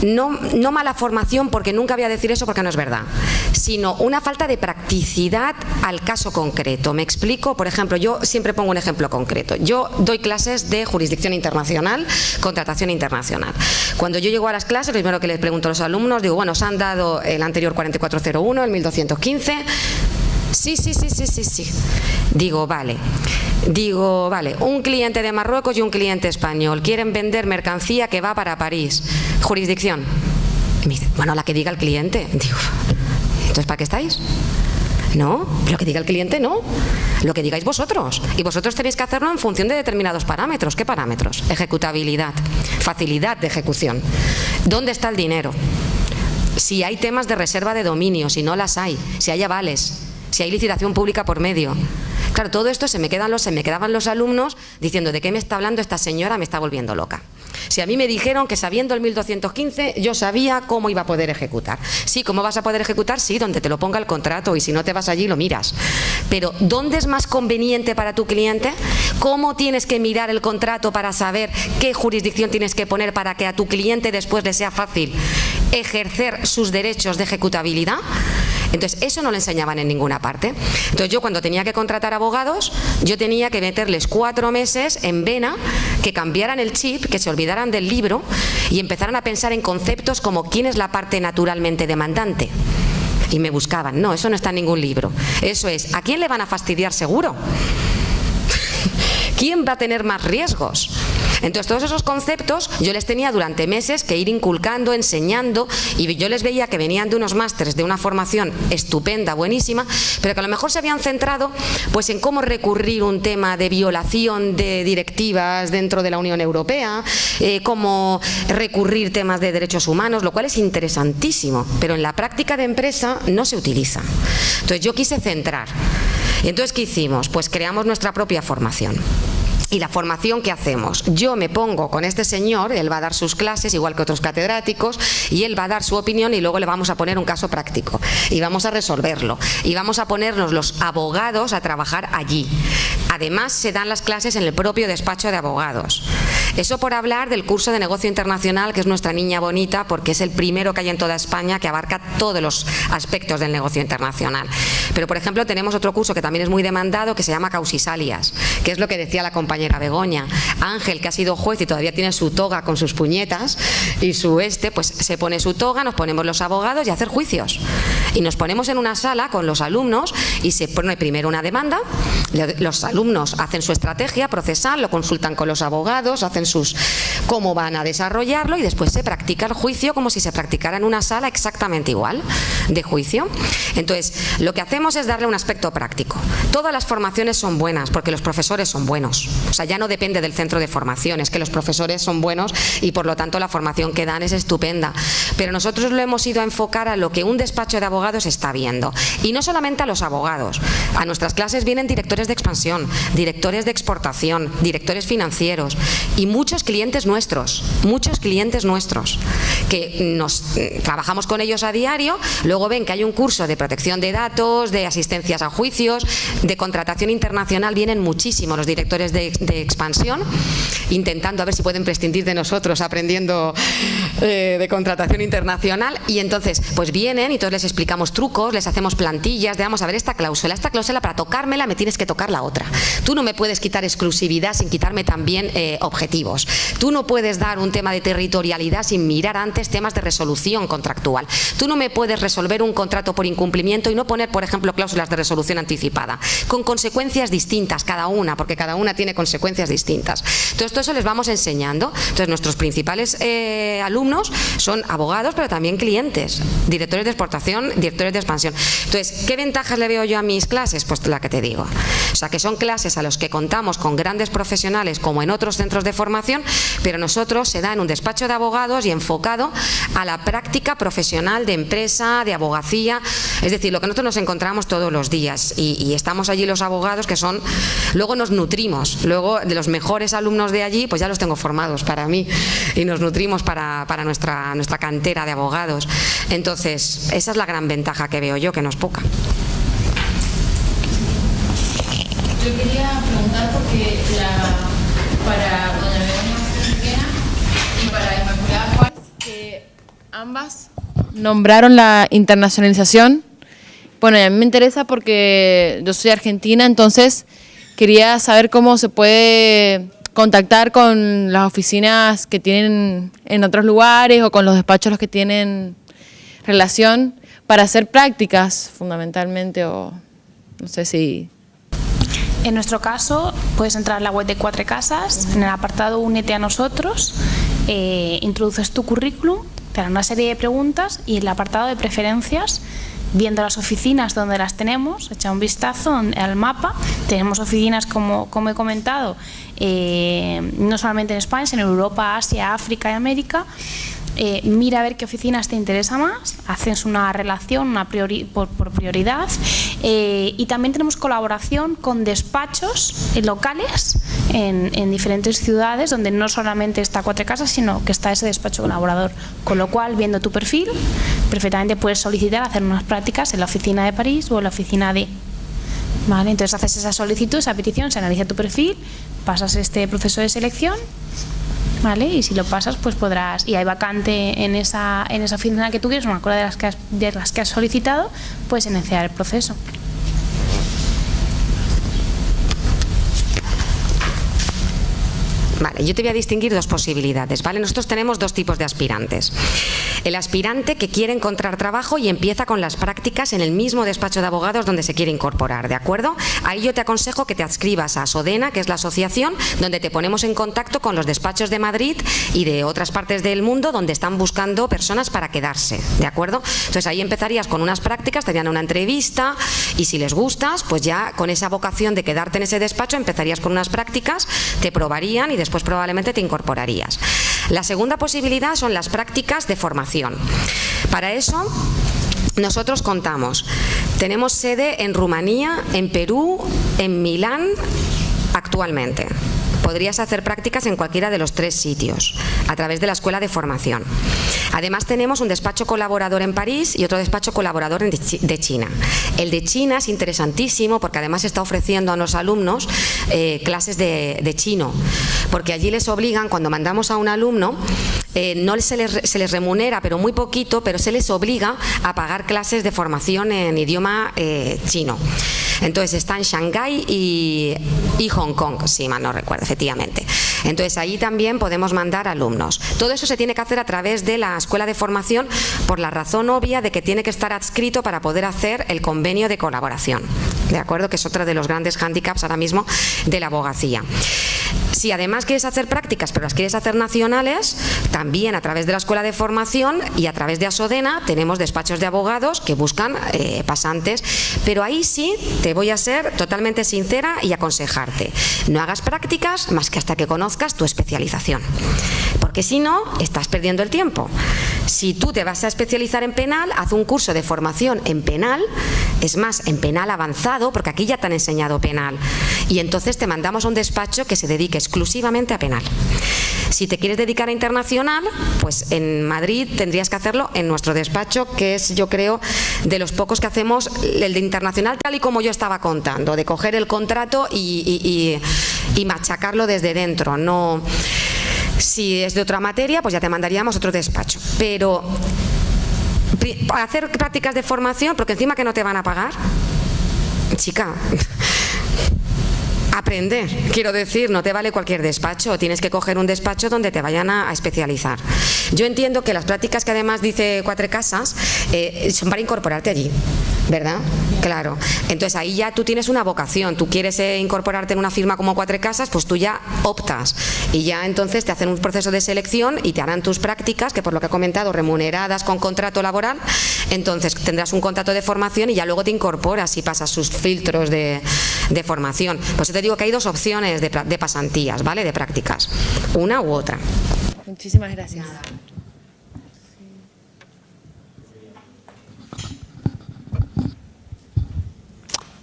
No mala formación, porque nunca voy a decir eso porque no es verdad, sino una falta de practicidad al caso concreto. ¿Me explico? Por ejemplo, yo siempre pongo un ejemplo concreto. Yo doy clases de jurisdicción internacional, contratación internacional. Cuando yo llego a las clases, lo primero que les pregunto a los alumnos, digo, bueno, ¿os han dado el anterior 4401, el 1215? Sí. Digo, vale, un cliente de Marruecos y un cliente español quieren vender mercancía que va para París. Jurisdicción. Y me dice, bueno, la que diga el cliente. Digo, ¿entonces para qué estáis? No, lo que diga el cliente no, lo que digáis vosotros. Y vosotros tenéis que hacerlo en función de determinados parámetros. ¿Qué parámetros? Ejecutabilidad, facilidad de ejecución. ¿Dónde está el dinero? Si hay temas de reserva de dominio, si no las hay, si hay avales, si hay licitación pública por medio. Claro, todo esto se me quedaban los alumnos diciendo: ¿de qué me está hablando esta señora? Me está volviendo loca. Si a mí me dijeron que sabiendo el 1215 yo sabía cómo iba a poder ejecutar. Sí, ¿cómo vas a poder ejecutar? Sí, donde te lo ponga el contrato, y si no te vas allí lo miras. Pero ¿dónde es más conveniente para tu cliente? ¿Cómo tienes que mirar el contrato para saber qué jurisdicción tienes que poner para que a tu cliente después le sea fácil ejercer sus derechos de ejecutabilidad? Entonces, eso no lo enseñaban en ninguna parte. Entonces, yo cuando tenía que contratar abogados, yo tenía que meterles 4 meses en vena, que cambiaran el chip, que se olvidaran del libro y empezaran a pensar en conceptos como ¿quién es la parte naturalmente demandante? Y me buscaban. No, eso no está en ningún libro. Eso es, ¿a quién le van a fastidiar seguro? ¿Quién va a tener más riesgos? Entonces, todos esos conceptos yo les tenía durante meses que ir inculcando, enseñando, y yo les veía que venían de unos másteres, de una formación estupenda, buenísima, pero que a lo mejor se habían centrado pues en cómo recurrir un tema de violación de directivas dentro de la Unión Europea, cómo recurrir temas de derechos humanos, lo cual es interesantísimo, pero en la práctica de empresa no se utiliza. Entonces, yo quise centrar. Y entonces, ¿qué hicimos? Pues creamos nuestra propia formación. ¿Y la formación qué hacemos? Yo me pongo con este señor, él va a dar sus clases igual que otros catedráticos, y él va a dar su opinión, y luego le vamos a poner un caso práctico y vamos a resolverlo, y vamos a ponernos los abogados a trabajar allí. Además, se dan las clases en el propio despacho de abogados. Eso por hablar del curso de negocio internacional, que es nuestra niña bonita, porque es el primero que hay en toda España que abarca todos los aspectos del negocio internacional. Pero, por ejemplo, tenemos otro curso que también es muy demandado, que se llama Causas Alias, que es lo que decía la compañera Begoña. Ángel, que ha sido juez y todavía tiene su toga con sus puñetas y su pues se pone su toga, nos ponemos los abogados y a hacer juicios. Y nos ponemos en una sala con los alumnos y se pone primero una demanda, los alumnos hacen su estrategia procesal, lo consultan con los abogados, hacen cómo van a desarrollarlo, y después se practica el juicio como si se practicara en una sala exactamente igual de juicio. Entonces, lo que hacemos es darle un aspecto práctico. Todas las formaciones son buenas porque los profesores son buenos. O sea, ya no depende del centro de formación, es que los profesores son buenos y por lo tanto la formación que dan es estupenda. Pero nosotros lo hemos ido a enfocar a lo que un despacho de abogados está viendo. Y no solamente a los abogados. A nuestras clases vienen directores de expansión, directores de exportación, directores financieros y muchos clientes nuestros, que trabajamos con ellos a diario. Luego ven que hay un curso de protección de datos, de asistencias a juicios, de contratación internacional. Vienen muchísimo los directores de expansión, intentando a ver si pueden prescindir de nosotros aprendiendo de contratación internacional, y entonces pues vienen y todos les explicamos trucos, les hacemos plantillas de vamos a ver esta cláusula para tocármela me tienes que tocar la otra. Tú no me puedes quitar exclusividad sin quitarme también objetivos. Tú no puedes dar un tema de territorialidad sin mirar antes temas de resolución contractual. Tú no me puedes resolver un contrato por incumplimiento y no poner, por ejemplo, cláusulas de resolución anticipada, con consecuencias distintas cada una, porque cada una tiene consecuencias distintas. Entonces, todo eso les vamos enseñando. Entonces, nuestros principales alumnos son abogados, pero también clientes, directores de exportación, directores de expansión. Entonces, ¿qué ventajas le veo yo a mis clases? Pues la que te digo. O sea, que son clases a los que contamos con grandes profesionales como en otros centros de formación, pero nosotros se da en un despacho de abogados y enfocado a la práctica profesional de empresa, de abogacía, es decir, lo que nosotros nos encontramos todos los días, y estamos allí los abogados que son, luego nos nutrimos, luego de los mejores alumnos de allí, pues ya los tengo formados para mí y nos nutrimos para nuestra cantera de abogados. Entonces, esa es la gran ventaja que veo yo, que no es poca. Yo quería preguntar porque para doña Begoña y para Inmaculada Juárez, que ambas nombraron la internacionalización. Bueno, y a mí me interesa porque yo soy argentina, entonces quería saber cómo se puede contactar con las oficinas que tienen en otros lugares o con los despachos los que tienen relación para hacer prácticas fundamentalmente, o no sé si... En nuestro caso, puedes entrar a la web de Quatre Casas, en el apartado Únete a nosotros, introduces tu currículum, te dan una serie de preguntas y en el apartado de preferencias viendo las oficinas donde las tenemos, echa un vistazo al mapa. Tenemos oficinas, como he comentado, no solamente en España, sino en Europa, Asia, África y América. Mira a ver qué oficinas te interesa más, haces una relación por prioridad, y también tenemos colaboración con despachos locales en diferentes ciudades donde no solamente está Cuatro Casas, sino que está ese despacho colaborador, con lo cual, viendo tu perfil, perfectamente puedes solicitar hacer unas prácticas en la oficina de París o en la oficina de... ¿Vale? Entonces haces esa solicitud, esa petición, se analiza tu perfil, pasas este proceso de selección, ¿vale? Y si lo pasas, pues podrás, y hay vacante en esa oficina que tú quieres, una cosa de las que has solicitado, puedes iniciar el proceso. Vale, yo te voy a distinguir dos posibilidades, ¿vale? Nosotros tenemos dos tipos de aspirantes. El aspirante que quiere encontrar trabajo y empieza con las prácticas en el mismo despacho de abogados donde se quiere incorporar, ¿de acuerdo? Ahí yo te aconsejo que te adscribas a SODENA, que es la asociación donde te ponemos en contacto con los despachos de Madrid y de otras partes del mundo donde están buscando personas para quedarse, ¿de acuerdo? Entonces ahí empezarías con unas prácticas, te harían una entrevista y si les gustas, pues ya con esa vocación de quedarte en ese despacho empezarías con unas prácticas, te probarían y después probablemente te incorporarías. La segunda posibilidad son las prácticas de formación. Para eso nosotros tenemos sede en Rumanía, en Perú, en Milán actualmente. Podrías hacer prácticas en cualquiera de los 3 sitios a través de la escuela de formación. Además tenemos un despacho colaborador en París y otro despacho colaborador de China. El de China es interesantísimo porque además está ofreciendo a los alumnos clases de chino, porque allí les obligan, cuando mandamos a un alumno, no se les remunera, pero muy poquito, pero se les obliga a pagar clases de formación en idioma chino. Entonces está en Shanghái y Hong Kong, si mal no recuerdo, efectivamente. Entonces ahí también podemos mandar alumnos. Todo eso se tiene que hacer a través de la escuela de formación por la razón obvia de que tiene que estar adscrito para poder hacer el convenio de colaboración, ¿de acuerdo? Que es otro de los grandes hándicaps ahora mismo de la abogacía. Si además quieres hacer prácticas, pero las quieres hacer nacionales, también a través de la escuela de formación y a través de ASODENA tenemos despachos de abogados que buscan pasantes, pero ahí sí te voy a ser totalmente sincera y aconsejarte. No hagas prácticas más que hasta que conozcas tu especialización, porque si no, estás perdiendo el tiempo. Si tú te vas a especializar en penal, haz un curso de formación en penal, es más, en penal avanzado, porque aquí ya te han enseñado penal, y entonces te mandamos a un despacho que se dedique exclusivamente a penal. Si te quieres dedicar a internacional, pues en Madrid tendrías que hacerlo en nuestro despacho, que es, yo creo, de los pocos que hacemos el de internacional tal y como yo estaba contando, de coger el contrato y machacarlo desde dentro. No, si es de otra materia, pues ya te mandaríamos a otro despacho. Pero para hacer prácticas de formación, porque encima que no te van a pagar, chica, aprender, quiero decir, no te vale cualquier despacho, tienes que coger un despacho donde te vayan a especializar. Yo entiendo que las prácticas que además dice Cuatro Casas son para incorporarte allí, ¿verdad? Claro. Entonces ahí ya tú tienes una vocación, tú quieres incorporarte en una firma como Cuatro Casas, pues tú ya optas y ya entonces te hacen un proceso de selección y te harán tus prácticas, que por lo que he comentado, remuneradas con contrato laboral. Entonces tendrás un contrato de formación y ya luego te incorporas y pasas sus filtros de formación. Pues te digo que hay dos opciones de pasantías, ¿vale? De prácticas, una u otra. Muchísimas gracias.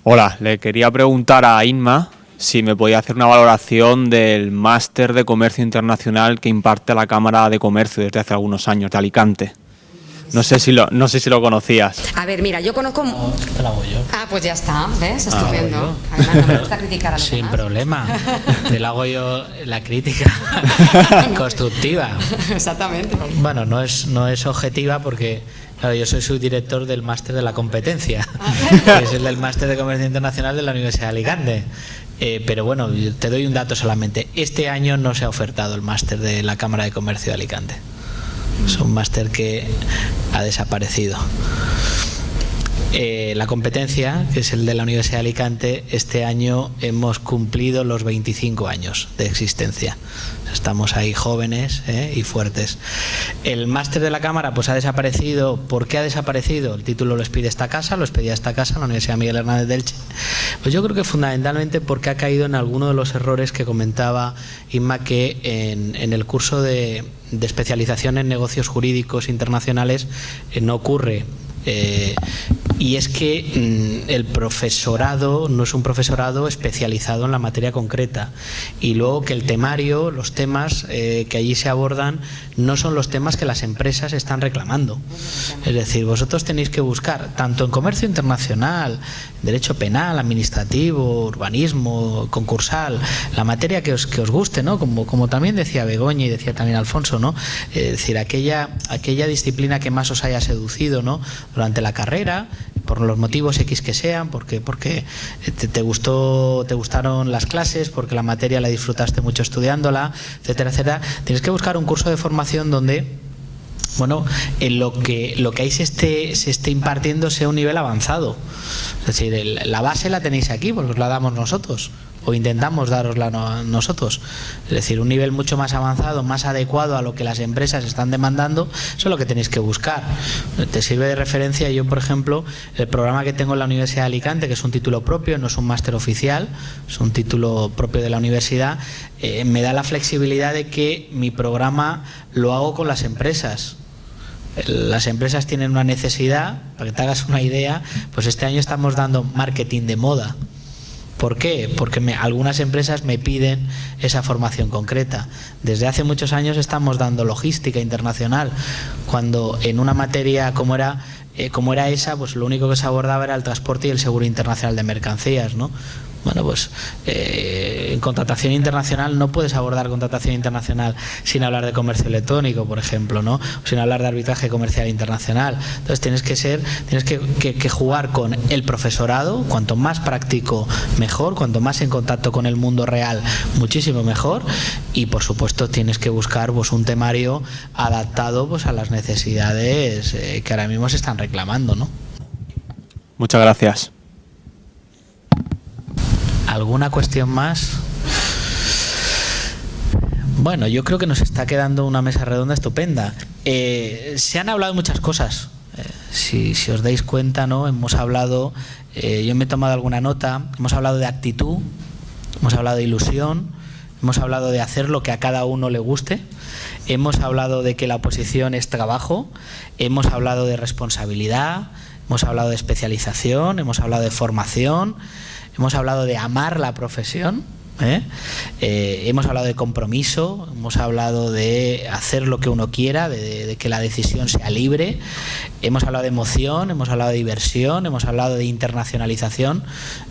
Hola, le quería preguntar a Inma si me podía hacer una valoración del máster de comercio internacional que imparte la Cámara de Comercio desde hace algunos años, de Alicante. No sé si lo conocías. A ver, mira, yo conozco... No, te la hago yo. Ah, pues ya está, ¿ves? Estupendo. Además, no me gusta criticar a los Sin demás. problema. Te la hago yo la crítica constructiva. Exactamente. Bueno, no es objetiva porque, claro, yo soy subdirector del máster de la competencia, que es el del máster de comercio internacional de la Universidad de Alicante. Pero bueno, te doy un dato solamente. Este año no se ha ofertado el máster de la Cámara de Comercio de Alicante. Es un máster que ha desaparecido. La competencia, que es el de la Universidad de Alicante, este año hemos cumplido los 25 años de existencia. Estamos ahí jóvenes y fuertes. El máster de la Cámara pues ha desaparecido. ¿Por qué ha desaparecido? El título lo expide esta casa, lo expedía esta casa, la Universidad Miguel Hernández de Elche. Pues yo creo que fundamentalmente porque ha caído en alguno de los errores que comentaba Inma, que en el curso de especialización en negocios jurídicos internacionales no ocurre. Y es que el profesorado no es un profesorado especializado en la materia concreta, y luego que el temario, los temas que allí se abordan no son los temas que las empresas están reclamando. Es decir, vosotros tenéis que buscar, tanto en comercio internacional, derecho penal, administrativo, urbanismo, concursal, la materia que os guste, ¿no? Como también decía Begoña y decía también Alfonso, ¿no? Es decir, aquella disciplina que más os haya seducido, ¿no? Durante la carrera, por los motivos X que sean, porque te gustaron las clases, porque la materia la disfrutaste mucho estudiándola, etcétera, etcétera. Tienes que buscar un curso de formación donde, bueno, en lo que ahí se esté impartiendo sea un nivel avanzado. Es decir, la base la tenéis aquí, porque os la damos nosotros, o intentamos darosla nosotros. Es decir, un nivel mucho más avanzado, más adecuado a lo que las empresas están demandando, eso es lo que tenéis que buscar. Te sirve de referencia. Yo, por ejemplo, el programa que tengo en la Universidad de Alicante, que es un título propio, no es un máster oficial, es un título propio de la universidad, me da la flexibilidad de que mi programa lo hago con las empresas. Las empresas tienen una necesidad, para que te hagas una idea, pues este año estamos dando marketing de moda. ¿Por qué? Porque algunas empresas me piden esa formación concreta. Desde hace muchos años estamos dando logística internacional, cuando en una materia como era esa, pues lo único que se abordaba era el transporte y el seguro internacional de mercancías, ¿no? Bueno, pues en contratación internacional no puedes abordar contratación internacional sin hablar de comercio electrónico, por ejemplo, ¿no? O sin hablar de arbitraje comercial internacional. Entonces tienes que jugar con el profesorado. Cuanto más práctico, mejor. Cuanto más en contacto con el mundo real, muchísimo mejor. Y por supuesto tienes que buscar pues un temario adaptado pues a las necesidades que ahora mismo se están reclamando, ¿no? Muchas gracias. ¿Alguna cuestión más? Bueno, yo creo que nos está quedando una mesa redonda estupenda. Se han hablado muchas cosas. Si os dais cuenta, ¿no? Hemos hablado, yo me he tomado alguna nota, hemos hablado de actitud, hemos hablado de ilusión, hemos hablado de hacer lo que a cada uno le guste, hemos hablado de que la oposición es trabajo, hemos hablado de responsabilidad, hemos hablado de especialización, hemos hablado de formación, hemos hablado de amar la profesión, hemos hablado de compromiso, hemos hablado de hacer lo que uno quiera, de que la decisión sea libre, hemos hablado de emoción, hemos hablado de diversión, hemos hablado de internacionalización.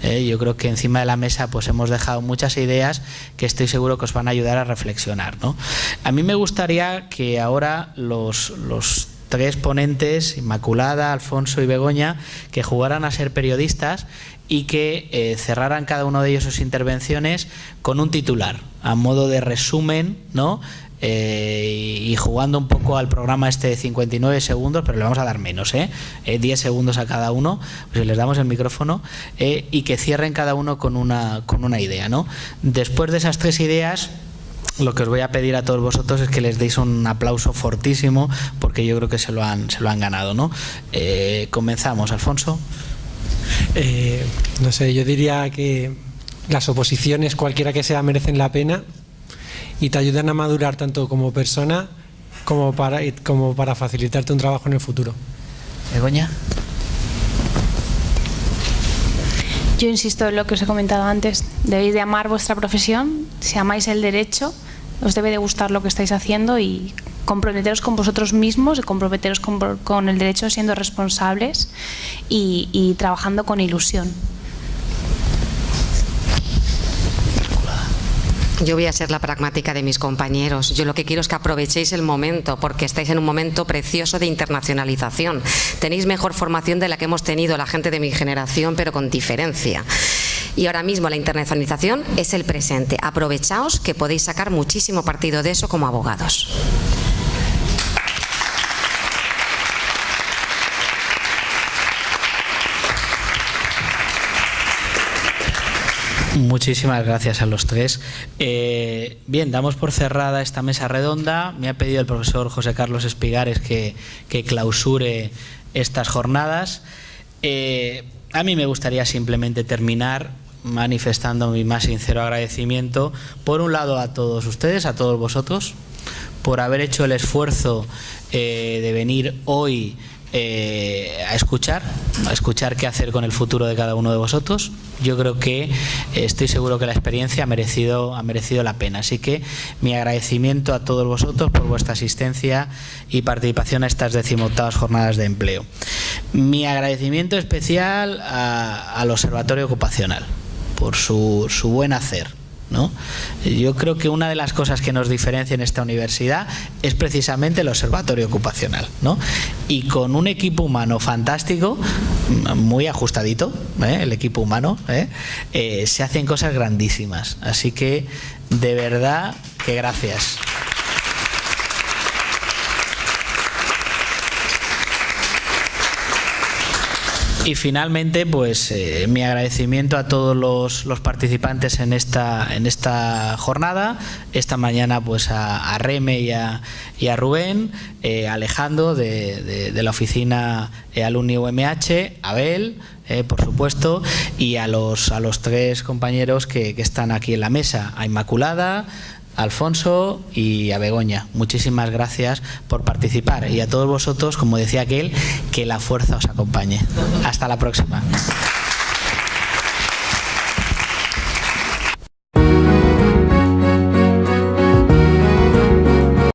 Yo creo que encima de la mesa pues hemos dejado muchas ideas que estoy seguro que os van a ayudar a reflexionar, ¿no? A mí me gustaría que ahora los tres ponentes, Inmaculada, Alfonso y Begoña, que jugaran a ser periodistas y que cerraran cada uno de ellos sus intervenciones con un titular, a modo de resumen, ¿no? Y jugando un poco al programa este de 59 segundos, pero le vamos a dar menos, 10 segundos a cada uno, pues les damos el micrófono, y que cierren cada uno con una idea, ¿no? Después de esas tres ideas, lo que os voy a pedir a todos vosotros es que les deis un aplauso fortísimo, porque yo creo que se lo han ganado, ¿no? Comenzamos, Alfonso. No sé, yo diría que las oposiciones, cualquiera que sea, merecen la pena y te ayudan a madurar tanto como persona como para facilitarte un trabajo en el futuro. Begoña. Yo insisto en lo que os he comentado antes. Debéis de amar vuestra profesión. Si amáis el derecho, os debe de gustar lo que estáis haciendo y comprometeros con vosotros mismos y comprometeros con el derecho siendo responsables y trabajando con ilusión. Yo voy a ser la pragmática de mis compañeros. Yo lo que quiero es que aprovechéis el momento, porque estáis en un momento precioso de internacionalización. Tenéis mejor formación de la que hemos tenido la gente de mi generación, pero con diferencia. Y ahora mismo la internacionalización es el presente. Aprovechaos, que podéis sacar muchísimo partido de eso como abogados. Muchísimas gracias a los tres. Bien, damos por cerrada esta mesa redonda. Me ha pedido el profesor José Carlos Espigares que clausure estas jornadas. A mí me gustaría simplemente terminar manifestando mi más sincero agradecimiento, por un lado a todos ustedes, a todos vosotros, por haber hecho el esfuerzo de venir hoy a escuchar qué hacer con el futuro de cada uno de vosotros. Yo creo que estoy seguro que la experiencia ha merecido la pena. Así que mi agradecimiento a todos vosotros por vuestra asistencia y participación a estas 18ª jornadas de empleo. Mi agradecimiento especial al Observatorio Ocupacional por su buen hacer, ¿no? Yo creo que una de las cosas que nos diferencia en esta universidad es precisamente el Observatorio Ocupacional, ¿no? Y con un equipo humano fantástico, muy ajustadito, el equipo humano, se hacen cosas grandísimas. Así que, de verdad, que gracias. Y finalmente, pues mi agradecimiento a todos los participantes en esta jornada. Esta mañana pues a Reme y a Rubén, a Alejandro de la oficina Alumni UMH, a Abel, por supuesto, y a los tres compañeros que están aquí en la mesa, a Inmaculada, a Alfonso y a Begoña. Muchísimas gracias por participar, y a todos vosotros, como decía aquel, que la fuerza os acompañe. Hasta la próxima.